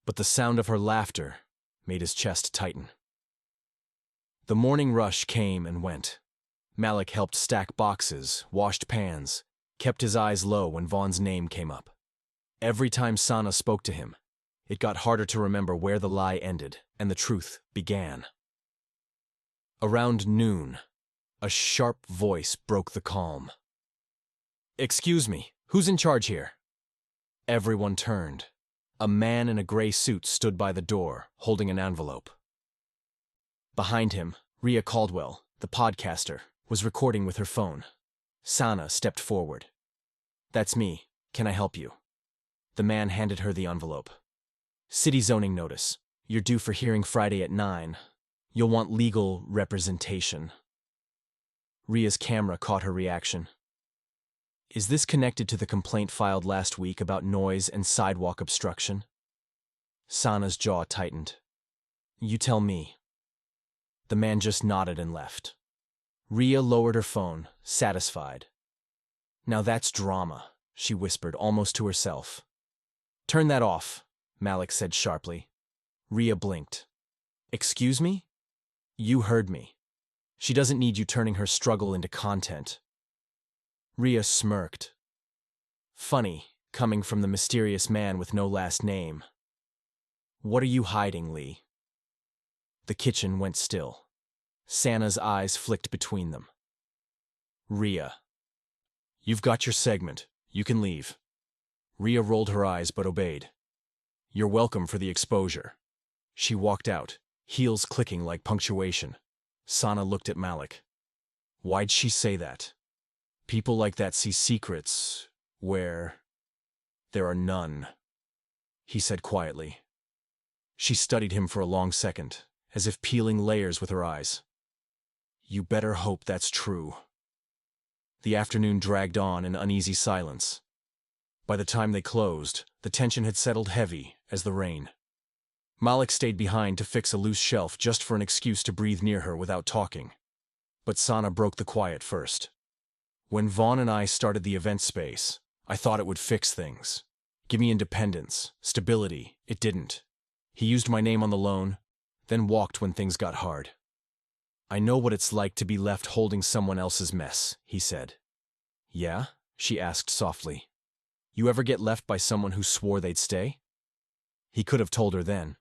But the sound of her laughter made his chest tighten. The morning rush came and went. Malik helped stack boxes, washed pans, kept his eyes low when Vaughn's name came up. Every time Sana spoke to him, it got harder to remember where the lie ended and the truth began. Around noon, a sharp voice broke the calm. "Excuse me, who's in charge here?" Everyone turned. A man in a gray suit stood by the door, holding an envelope. Behind him, Rhea Caldwell, the podcaster, was recording with her phone. Sana stepped forward. "That's me. Can I help you?" The man handed her the envelope. "City zoning notice. You're due for hearing Friday at 9. You'll want legal representation." Rhea's camera caught her reaction. "Is this connected to the complaint filed last week about noise and sidewalk obstruction?" Sana's jaw tightened. "You tell me." The man just nodded and left. Rhea lowered her phone, satisfied. "Now that's drama," she whispered, almost to herself. "Turn that off," Malik said sharply. Rhea blinked. "Excuse me?" "You heard me. She doesn't need you turning her struggle into content." Rhea smirked. Funny, coming from the mysterious man with no last name. "What are you hiding, Lee?" The kitchen went still. Sana's eyes flicked between them. "Rhea." "You've got your segment. You can leave." Rhea rolled her eyes but obeyed. "You're welcome for the exposure." She walked out, heels clicking like punctuation. Sana looked at Malik. Why'd she say that? People like that see secrets where there are none, he said quietly. She studied him for a long second, as if peeling layers with her eyes. You better hope that's true. The afternoon dragged on in uneasy silence. By the time they closed, the tension had settled heavy as the rain. Malik stayed behind to fix a loose shelf just for an excuse to breathe near her without talking. But Sana broke the quiet first. When Vaughn and I started the event space, I thought it would fix things. Give me independence, stability. It didn't. He used my name on the loan, then walked when things got hard. I know what it's like to be left holding someone else's mess, he said. Yeah? She asked softly. You ever get left by someone who swore they'd stay? He could have told her then.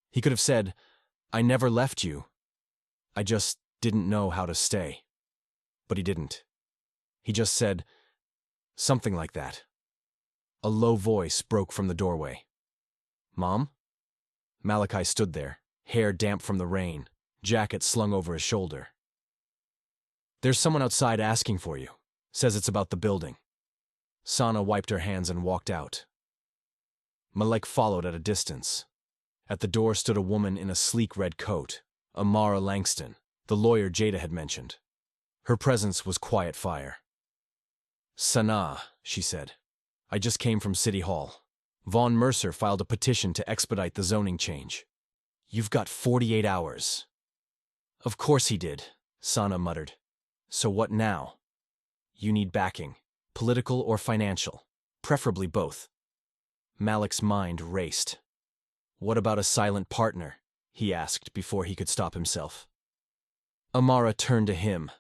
He could have said, I never left you. I just didn't know how to stay. But he didn't. He just said something like that. A low voice broke from the doorway. "Mom?" Malachi stood there, hair damp from the rain, jacket slung over his shoulder. "There's someone outside asking for you. Says it's about the building." Sana wiped her hands and walked out. Malek followed at a distance. At the door stood a woman in a sleek red coat, Amara Langston, the lawyer Jada had mentioned. Her presence was quiet fire. "Sana," she said. "I just came from City Hall. Vaughn Mercer filed a petition to expedite the zoning change. You've got 48 hours. "Of course he did," Sana muttered. "So what now?" "You need backing, political or financial, preferably both." Malik's mind raced. "What about a silent partner?" he asked before he could stop himself. Amara turned to him.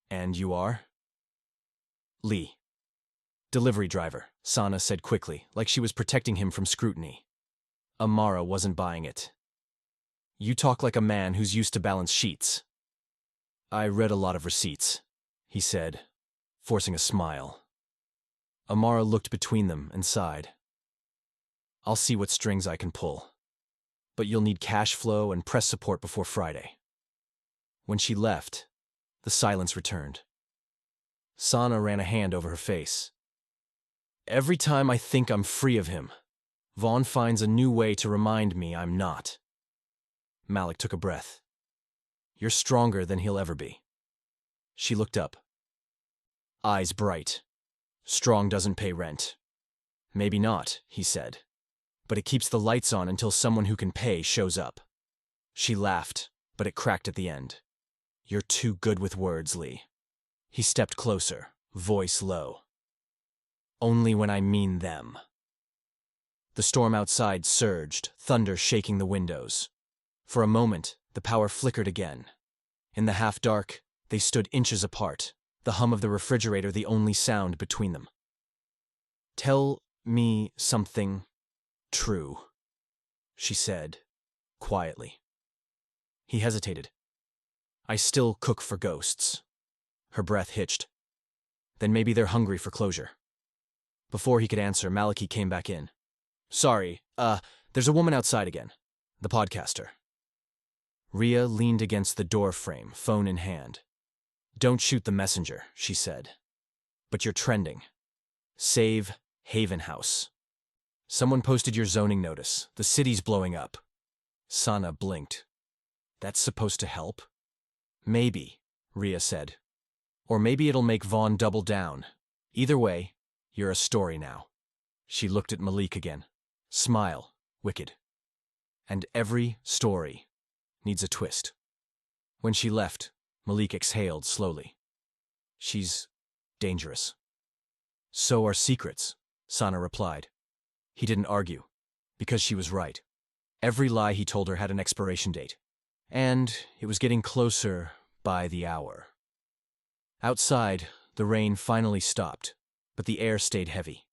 "And you are?" "Lee." "Delivery driver," Sana said quickly, like she was protecting him from scrutiny. Amara wasn't buying it. "You talk like a man who's used to balance sheets." "I read a lot of receipts," he said, forcing a smile. Amara looked between them and sighed. "I'll see what strings I can pull. But you'll need cash flow and press support before Friday." When she left, the silence returned. Sana ran a hand over her face. "Every time I think I'm free of him, Vaughn finds a new way to remind me I'm not." Malik took a breath. "You're stronger than he'll ever be." She looked up. Eyes bright. "Strong doesn't pay rent." "Maybe not," he said. "But it keeps the lights on until someone who can pay shows up." She laughed, but it cracked at the end. "You're too good with words, Lee." He stepped closer, voice low. "Only when I mean them." The storm outside surged, thunder shaking the windows. For a moment, the power flickered again. In the half-dark, they stood inches apart, the hum of the refrigerator the only sound between them. "Tell me something true," she said, quietly. He hesitated. "I still cook for ghosts." Her breath hitched. "Then maybe they're hungry for closure." Before he could answer, Malachi came back in. "Sorry, there's a woman outside again. The podcaster." Rhea leaned against the door frame, phone in hand. "Don't shoot the messenger," she said. "But you're trending. Save Haven House. Someone posted your zoning notice. The city's blowing up." Sana blinked. "That's supposed to help?" "Maybe," Rhea said. "Or maybe it'll make Vaughn double down. Either way, you're a story now." She looked at Malik again. Smile, wicked. "And every story needs a twist." When she left, Malik exhaled slowly. "She's dangerous." "So are secrets," Sana replied. He didn't argue, because she was right. Every lie he told her had an expiration date. And it was getting closer by the hour. Outside, the rain finally stopped, but the air stayed heavy.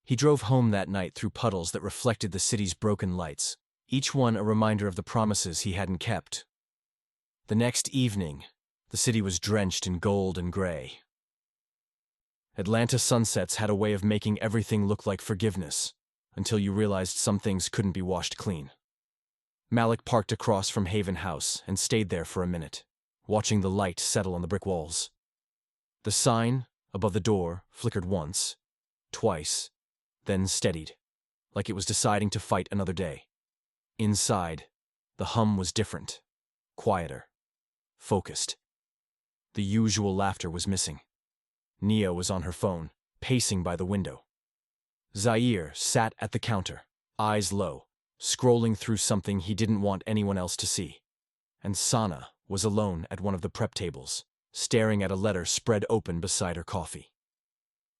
He drove home that night through puddles that reflected the city's broken lights, each one a reminder of the promises he hadn't kept. The next evening, the city was drenched in gold and gray. Atlanta sunsets had a way of making everything look like forgiveness, until you realized some things couldn't be washed clean. Malik parked across from Haven House and stayed there for a minute, watching the light settle on the brick walls. The sign above the door flickered once, twice, then steadied, like it was deciding to fight another day. Inside, the hum was different, quieter, focused. The usual laughter was missing. Nia was on her phone, pacing by the window. Zaire sat at the counter, eyes low, scrolling through something he didn't want anyone else to see. And Sana was alone at one of the prep tables, staring at a letter spread open beside her coffee.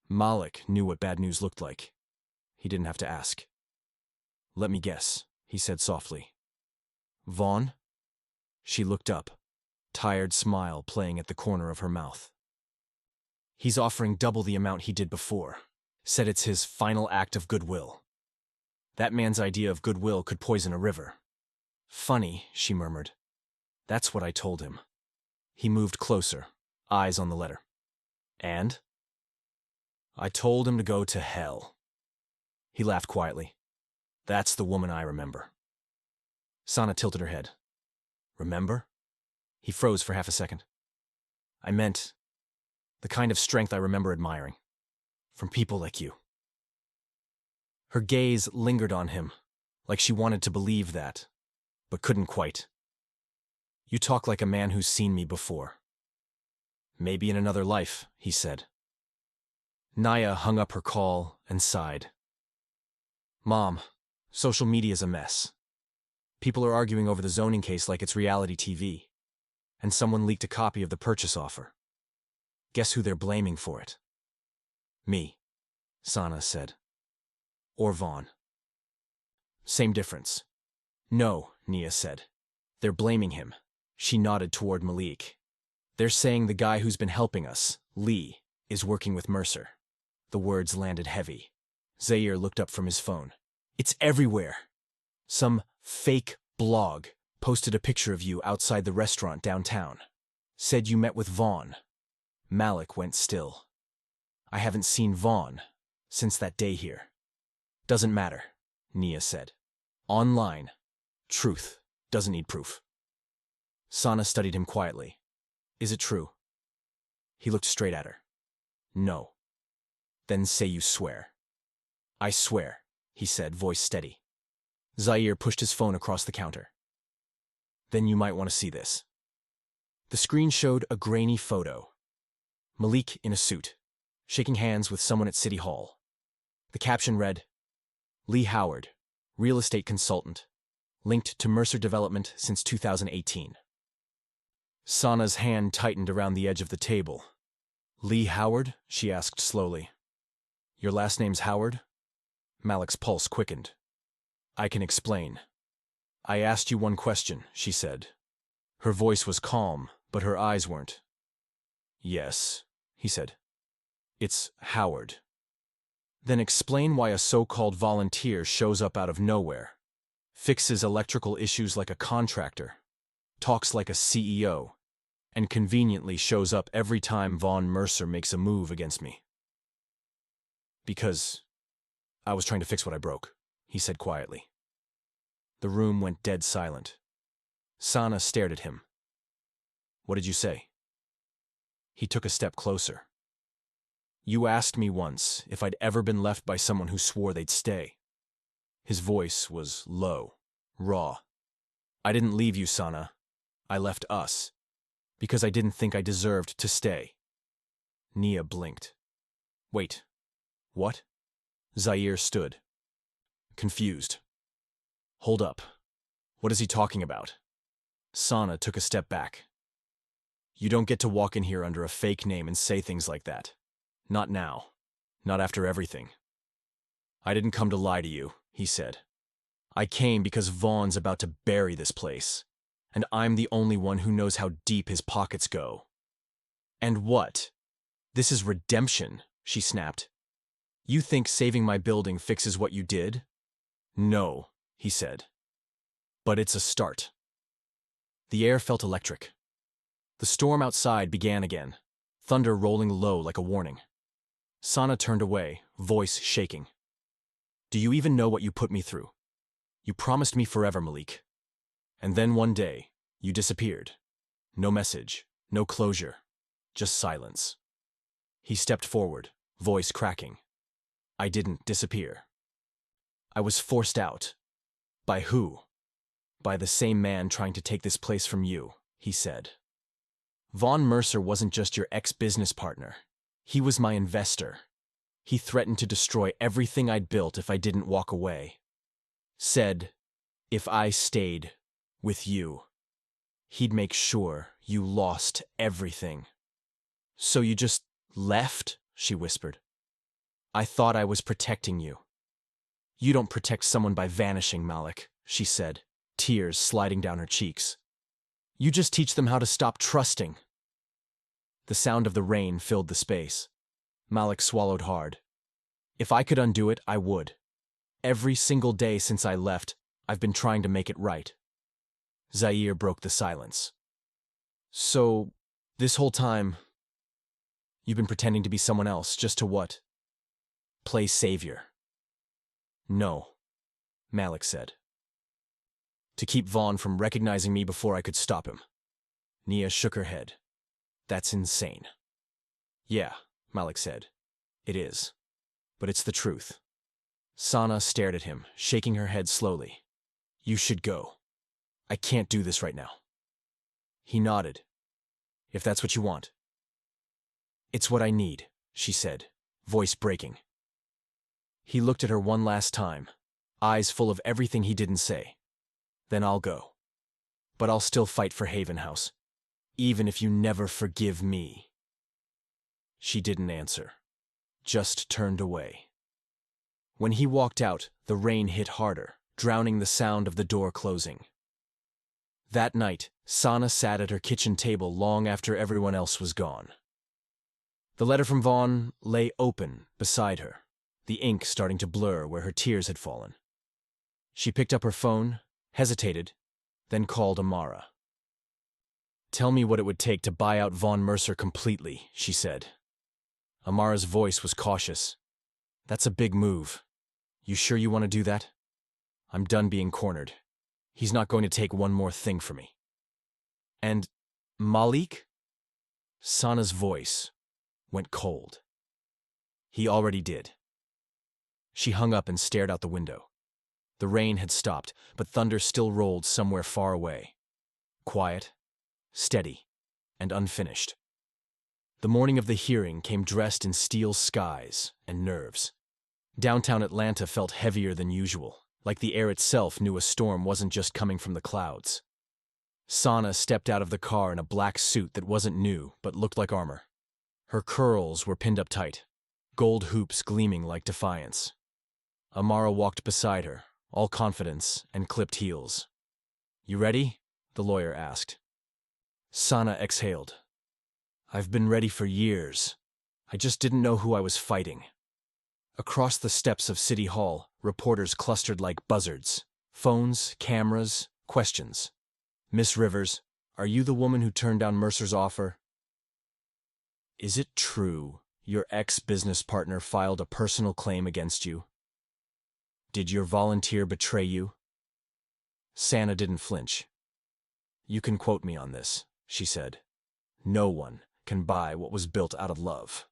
Malik knew what bad news looked like. He didn't have to ask. "Let me guess," he said softly. "Vaughn?" She looked up, tired smile playing at the corner of her mouth. "He's offering double the amount he did before. Said it's his final act of goodwill." That man's idea of goodwill could poison a river. "Funny," she murmured. "That's what I told him." He moved closer, eyes on the letter. "And?" "I told him to go to hell." He laughed quietly. That's the woman I remember. Sana tilted her head. Remember? He froze for half a second. I meant the kind of strength I remember admiring. From people like you. Her gaze lingered on him, like she wanted to believe that, but couldn't quite. You talk like a man who's seen me before. Maybe in another life, he said. Naya hung up her call and sighed. Mom, social media's a mess. People are arguing over the zoning case like it's reality TV. And someone leaked a copy of the purchase offer. Guess who they're blaming for it? Me, Sana said. Or Vaughn. Same difference. No, Nia said. They're blaming him. She nodded toward Malik. They're saying the guy who's been helping us, Lee, is working with Mercer. The words landed heavy. Zaire looked up from his phone. It's everywhere. Some fake blog posted a picture of you outside the restaurant downtown. Said you met with Vaughn. Malik went still. I haven't seen Vaughn since that day here. Doesn't matter, Nia said. Online. Truth doesn't need proof. Sana studied him quietly. Is it true? He looked straight at her. No. Then say you swear. I swear, he said, voice steady. Zaire pushed his phone across the counter. Then you might want to see this. The screen showed a grainy photo. Malik in a suit, shaking hands with someone at City Hall. The caption read, Lee Howard, real estate consultant, linked to Mercer Development since 2018. Sana's hand tightened around the edge of the table. Lee Howard? She asked slowly. Your last name's Howard? Malik's pulse quickened. I can explain. I asked you one question, she said. Her voice was calm, but her eyes weren't. Yes, he said. It's Howard. Then explain why a so-called volunteer shows up out of nowhere, fixes electrical issues like a contractor, talks like a CEO, and conveniently shows up every time Vaughn Mercer makes a move against me. Because I was trying to fix what I broke, he said quietly. The room went dead silent. Sana stared at him. What did you say? He took a step closer. You asked me once if I'd ever been left by someone who swore they'd stay. His voice was low, raw. I didn't leave you, Sana. I left us. Because I didn't think I deserved to stay. Nia blinked. Wait. What? Zaire stood. Confused. Hold up. What is he talking about? Sana took a step back. You don't get to walk in here under a fake name and say things like that. Not now. Not after everything. I didn't come to lie to you, he said. I came because Vaughn's about to bury this place, and I'm the only one who knows how deep his pockets go. And what? This is redemption, she snapped. You think saving my building fixes what you did? No, he said. But it's a start. The air felt electric. The storm outside began again, thunder rolling low like a warning. Sana turned away, voice shaking. Do you even know what you put me through? You promised me forever, Malik. And then one day, you disappeared. No message, no closure, just silence. He stepped forward, voice cracking. I didn't disappear. I was forced out. By who? By the same man trying to take this place from you, he said. Vaughn Mercer wasn't just your ex-business partner. He was my investor. He threatened to destroy everything I'd built if I didn't walk away. Said, if I stayed with you, he'd make sure you lost everything. So you just left? She whispered. I thought I was protecting you. You don't protect someone by vanishing, Malik, she said, tears sliding down her cheeks. You just teach them how to stop trusting. The sound of the rain filled the space. Malik swallowed hard. If I could undo it, I would. Every single day since I left, I've been trying to make it right. Zaire broke the silence. So, this whole time, you've been pretending to be someone else just to what? Play savior. No, Malik said. To keep Vaughn from recognizing me before I could stop him. Nia shook her head. That's insane. Yeah, Malik said. It is. But it's the truth. Sana stared at him, shaking her head slowly. You should go. I can't do this right now. He nodded. If that's what you want. It's what I need, she said, voice breaking. He looked at her one last time, eyes full of everything he didn't say. Then I'll go. But I'll still fight for Haven House, even if you never forgive me. She didn't answer, just turned away. When he walked out, the rain hit harder, drowning the sound of the door closing. That night, Sana sat at her kitchen table long after everyone else was gone. The letter from Vaughn lay open beside her, the ink starting to blur where her tears had fallen. She picked up her phone, hesitated, then called Amara. Tell me what it would take to buy out Vaughn Mercer completely, she said. Amara's voice was cautious. That's a big move. You sure you want to do that? I'm done being cornered. He's not going to take one more thing from me. And Malik? Sana's voice went cold. He already did. She hung up and stared out the window. The rain had stopped, but thunder still rolled somewhere far away. Quiet, steady, and unfinished. The morning of the hearing came dressed in steel skies and nerves. Downtown Atlanta felt heavier than usual, like the air itself knew a storm wasn't just coming from the clouds. Sana stepped out of the car in a black suit that wasn't new but looked like armor. Her curls were pinned up tight, gold hoops gleaming like defiance. Amara walked beside her, all confidence and clipped heels. You ready? The lawyer asked. Sana exhaled. I've been ready for years. I just didn't know who I was fighting. Across the steps of City Hall, reporters clustered like buzzards. Phones, cameras, questions. Miss Rivers, are you the woman who turned down Mercer's offer? Is it true your ex-business partner filed a personal claim against you? Did your volunteer betray you? Sana didn't flinch. You can quote me on this, she said. No one can buy what was built out of love.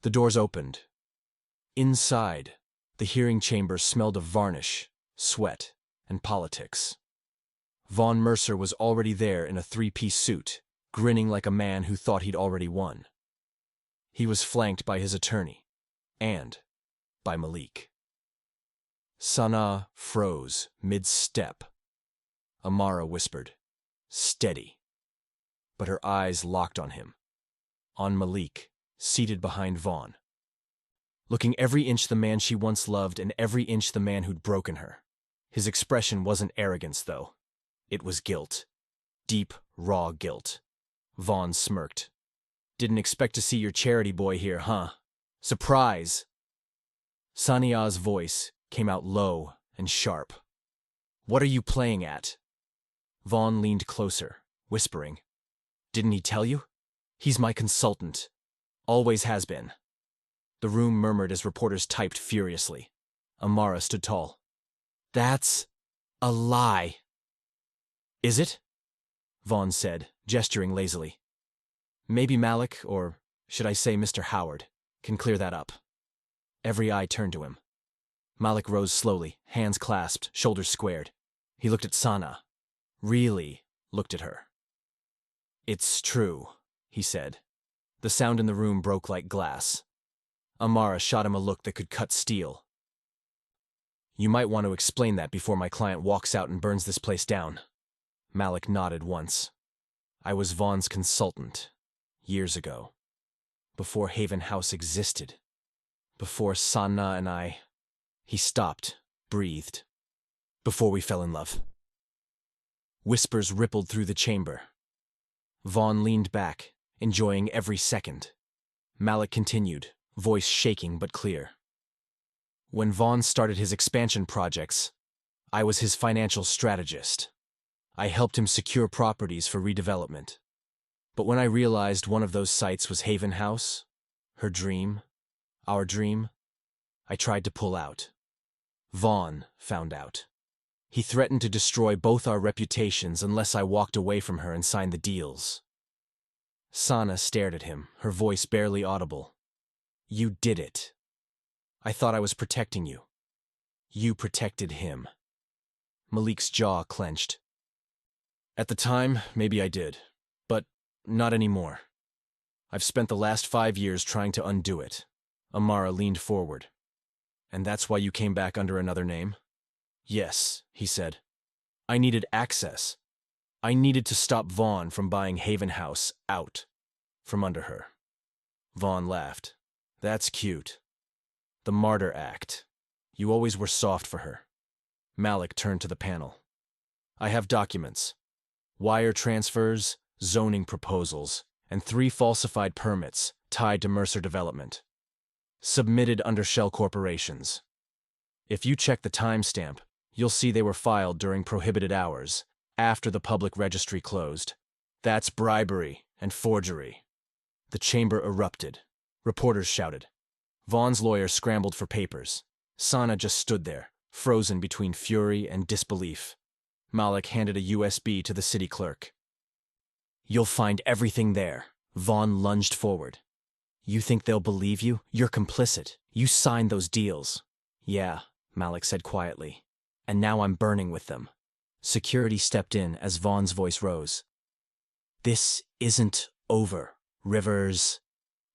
The doors opened. Inside, the hearing chamber smelled of varnish, sweat, and politics. Vaughn Mercer was already there in a three-piece suit, grinning like a man who thought he'd already won. He was flanked by his attorney, and by Malik. Sana froze mid-step. Amara whispered, steady. But her eyes locked on him, on Malik, seated behind Vaughn. Looking every inch the man she once loved and every inch the man who'd broken her. His expression wasn't arrogance, though. It was guilt. Deep, raw guilt. Vaughn smirked. Didn't expect to see your charity boy here, huh? Surprise! Sania's voice came out low and sharp. What are you playing at? Vaughn leaned closer, whispering. Didn't he tell you? He's my consultant. Always has been. The room murmured as reporters typed furiously. Amara stood tall. That's a lie. Is it? Vaughn said, gesturing lazily. Maybe Malik, or should I say Mr. Howard, can clear that up. Every eye turned to him. Malik rose slowly, hands clasped, shoulders squared. He looked at Sana. Really looked at her. It's true, he said. The sound in the room broke like glass. Amara shot him a look that could cut steel. You might want to explain that before my client walks out and burns this place down. Malik nodded once. I was Vaughn's consultant, years ago. Before Haven House existed. Before Sana and I... He stopped, breathed. Before we fell in love. Whispers rippled through the chamber. Vaughn leaned back, enjoying every second. Malik continued, voice shaking but clear. When Vaughn started his expansion projects, I was his financial strategist. I helped him secure properties for redevelopment. But when I realized one of those sites was Haven House, her dream, our dream, I tried to pull out. Vaughn found out. He threatened to destroy both our reputations unless I walked away from her and signed the deals. Sana stared at him, her voice barely audible. You did it. I thought I was protecting you. You protected him. Malik's jaw clenched. At the time, maybe I did, but not anymore. I've spent the last 5 years trying to undo it. Amara leaned forward. And that's why you came back under another name? Yes, he said. I needed access. I needed to stop Vaughn from buying Haven House out from under her. Vaughn laughed. That's cute. The martyr act. You always were soft for her. Malik turned to the panel. I have documents. Wire transfers, zoning proposals, and 3 falsified permits tied to Mercer Development. Submitted under shell corporations. If you check the timestamp, you'll see they were filed during prohibited hours, after the public registry closed. That's bribery and forgery. The chamber erupted. Reporters shouted. Vaughn's lawyer scrambled for papers. Sana just stood there, frozen between fury and disbelief. Malik handed a USB to the city clerk. You'll find everything there. Vaughn lunged forward. You think they'll believe you? You're complicit. You signed those deals. Yeah, Malik said quietly. And now I'm burning with them. Security stepped in as Vaughn's voice rose. This isn't over, Rivers.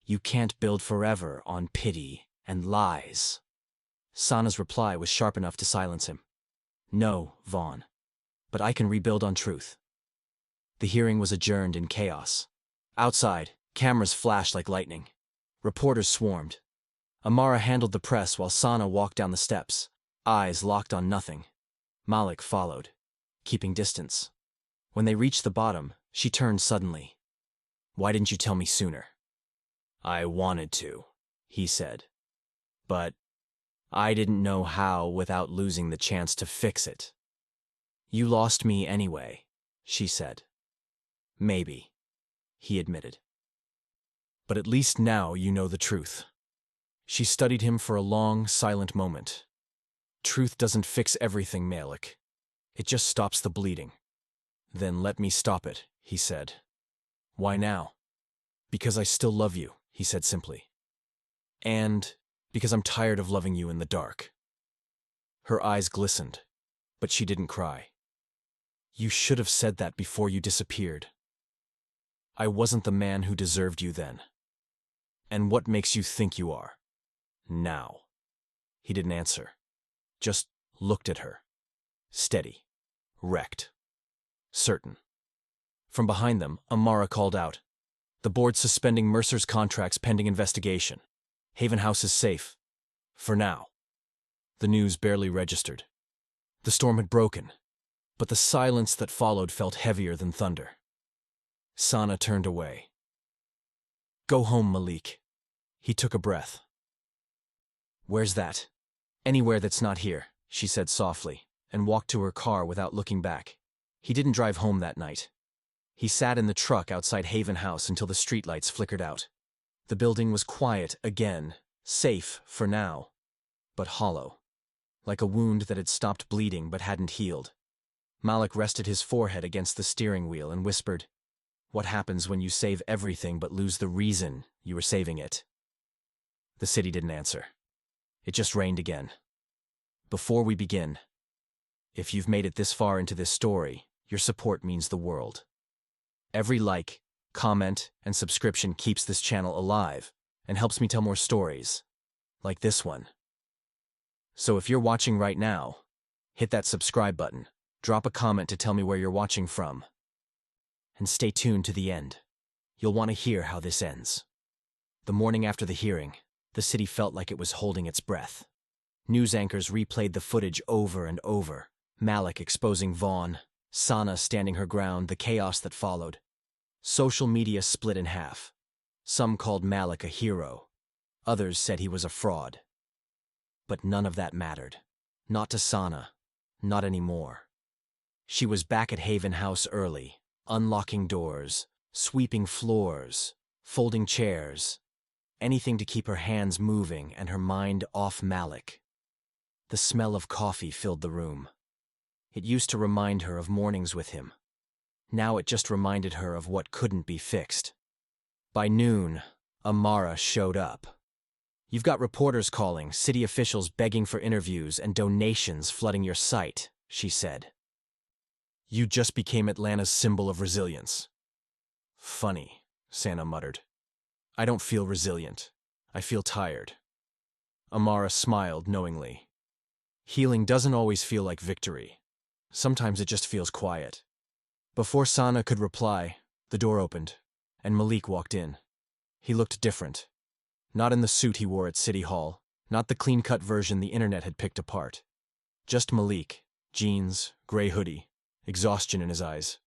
You can't build forever on pity and lies. Sana's reply was sharp enough to silence him. No, Vaughn. But I can rebuild on truth. The hearing was adjourned in chaos. Outside, cameras flashed like lightning. Reporters swarmed. Amara handled the press while Sana walked down the steps, eyes locked on nothing. Malik followed, keeping distance. When they reached the bottom, she turned suddenly. Why didn't you tell me sooner? I wanted to, he said. But I didn't know how without losing the chance to fix it. You lost me anyway, she said. Maybe, he admitted. But at least now you know the truth. She studied him for a long, silent moment. Truth doesn't fix everything, Malik. It just stops the bleeding. Then let me stop it, he said. Why now? Because I still love you, he said simply. And because I'm tired of loving you in the dark. Her eyes glistened, but she didn't cry. You should have said that before you disappeared. I wasn't the man who deserved you then. And what makes you think you are? Now. He didn't answer. Just looked at her. Steady. Wrecked. Certain. From behind them, Amara called out. The board's suspending Mercer's contracts pending investigation. Haven House is safe. For now. The news barely registered. The storm had broken, but the silence that followed felt heavier than thunder. Sana turned away. Go home, Malik. He took a breath. Where's that? Anywhere that's not here, she said softly, and walked to her car without looking back. He didn't drive home that night. He sat in the truck outside Haven House until the streetlights flickered out. The building was quiet again, safe for now, but hollow, like a wound that had stopped bleeding but hadn't healed. Malik rested his forehead against the steering wheel and whispered, What happens when you save everything but lose the reason you were saving it? The city didn't answer. It just rained again. Before we begin, if you've made it this far into this story, your support means the world. Every like, comment, and subscription keeps this channel alive and helps me tell more stories, like this one. So if you're watching right now, hit that subscribe button, drop a comment to tell me where you're watching from, and stay tuned to the end. You'll want to hear how this ends. The morning after the hearing, the city felt like it was holding its breath. News anchors replayed the footage over and over, Malik exposing Vaughn, Sana standing her ground, the chaos that followed. Social media split in half. Some called Malik a hero. Others said he was a fraud. But none of that mattered. Not to Sana. Not anymore. She was back at Haven House early, unlocking doors, sweeping floors, folding chairs. Anything to keep her hands moving and her mind off Malik. The smell of coffee filled the room. It used to remind her of mornings with him. Now it just reminded her of what couldn't be fixed. By noon, Amara showed up. "You've got reporters calling, city officials begging for interviews, and donations flooding your site," she said. "You just became Atlanta's symbol of resilience." "Funny," Santa muttered. "I don't feel resilient. I feel tired." Amara smiled knowingly. Healing doesn't always feel like victory. Sometimes it just feels quiet. Before Sana could reply, the door opened, and Malik walked in. He looked different. Not in the suit he wore at City Hall, not the clean-cut version the internet had picked apart. Just Malik, jeans, gray hoodie, exhaustion in his eyes.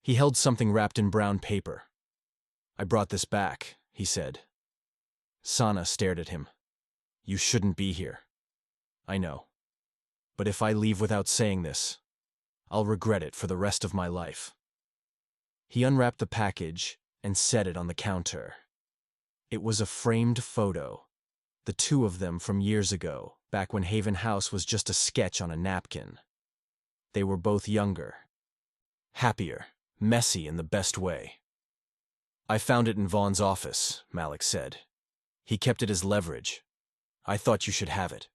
He held something wrapped in brown paper. "I brought this back," he said. Sana stared at him. "You shouldn't be here." "I know. But if I leave without saying this, I'll regret it for the rest of my life." He unwrapped the package and set it on the counter. It was a framed photo, the two of them from years ago, back when Haven House was just a sketch on a napkin. They were both younger, happier, messy in the best way. "I found it in Vaughn's office," Malik said. "He kept it as leverage. I thought you should have it."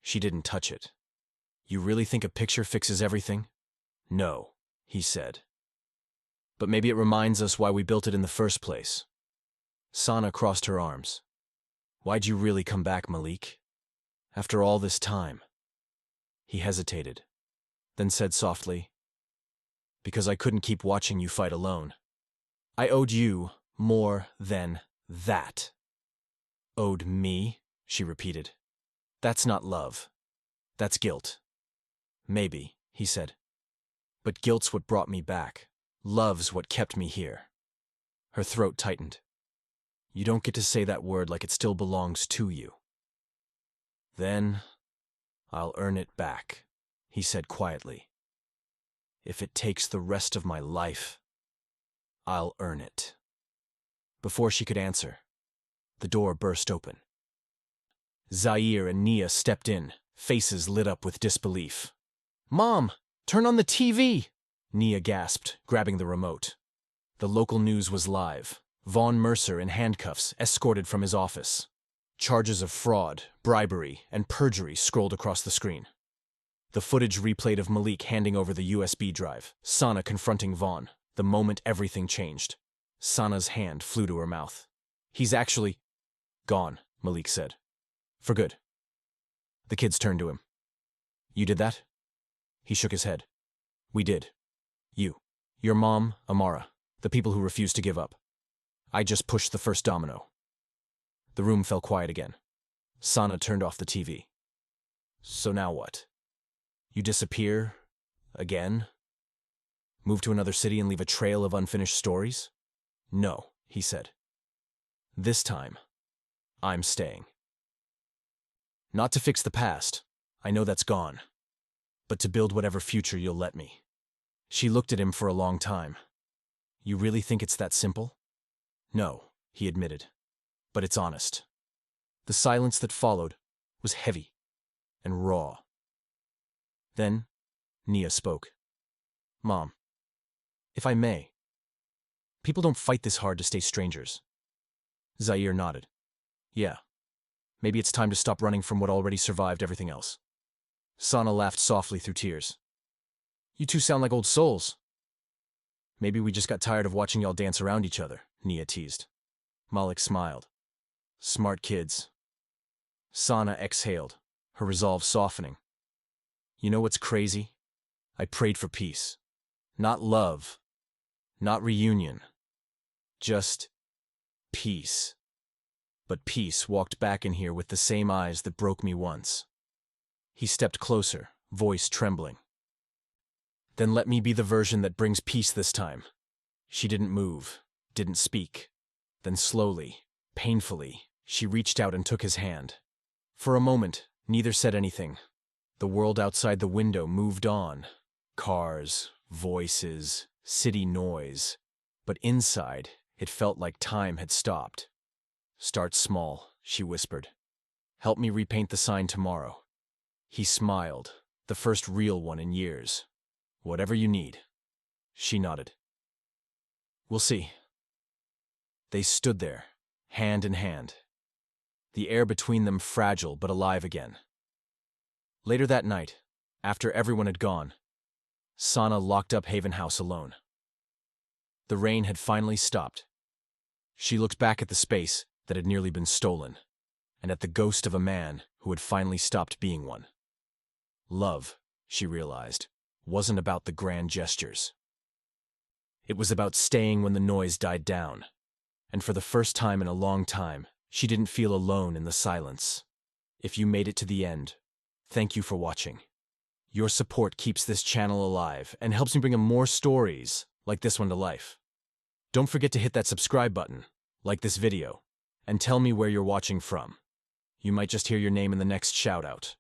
She didn't touch it. "You really think a picture fixes everything?" "No," he said. "But maybe it reminds us why we built it in the first place." Sana crossed her arms. "Why'd you really come back, Malik? After all this time?" He hesitated, then said softly, "Because I couldn't keep watching you fight alone. I owed you more than that." "Owed me?" she repeated. "That's not love. That's guilt." "Maybe," he said. "But guilt's what brought me back. Love's what kept me here." Her throat tightened. "You don't get to say that word like it still belongs to you." "Then I'll earn it back," he said quietly. "If it takes the rest of my life, I'll earn it." Before she could answer, the door burst open. Zaire and Nia stepped in, faces lit up with disbelief. "Mom, turn on the TV!" Nia gasped, grabbing the remote. The local news was live. Vaughn Mercer in handcuffs, escorted from his office. Charges of fraud, bribery, and perjury scrolled across the screen. The footage replayed of Malik handing over the USB drive, Sana confronting Vaughn, the moment everything changed. Sana's hand flew to her mouth. "He's actually gone," Malik said. "For good." The kids turned to him. "You did that?" He shook his head. "We did. You. Your mom, Amara. The people who refused to give up. I just pushed the first domino." The room fell quiet again. Sana turned off the TV. "So now what? You disappear? Again? Move to another city and leave a trail of unfinished stories?" "No," he said. "This time, I'm staying. Not to fix the past. I know that's gone. But to build whatever future you'll let me." She looked at him for a long time. "You really think it's that simple?" "No," he admitted. "But it's honest." The silence that followed was heavy and raw. Then, Nia spoke. "Mom, if I may, people don't fight this hard to stay strangers." Zaire nodded. "Yeah. Maybe it's time to stop running from what already survived everything else." Sana laughed softly through tears. "You two sound like old souls." "Maybe we just got tired of watching y'all dance around each other," Nia teased. Malik smiled. "Smart kids." Sana exhaled, her resolve softening. "You know what's crazy? I prayed for peace. Not love. Not reunion. Just peace. But peace walked back in here with the same eyes that broke me once." He stepped closer, voice trembling. "Then let me be the version that brings peace this time." She didn't move, didn't speak. Then slowly, painfully, she reached out and took his hand. For a moment, neither said anything. The world outside the window moved on. Cars, voices, city noise. But inside, it felt like time had stopped. "Start small," she whispered. "Help me repaint the sign tomorrow. He smiled, the first real one in years. Whatever you need. She nodded. We'll see. They stood there, hand in hand. The air between them fragile but alive again. Later that night, after everyone had gone, Sana locked up Haven House alone. The rain had finally stopped. She looked back at the space that had nearly been stolen, and at the ghost of a man who had finally stopped being one. Love, she realized, wasn't about the grand gestures. It was about staying when the noise died down, and for the first time in a long time, she didn't feel alone in the silence. If you made it to the end, thank you for watching. Your support keeps this channel alive and helps me bring more stories like this one to life. Don't forget to hit that subscribe button, like this video, and tell me where you're watching from. You might just hear your name in the next shout-out.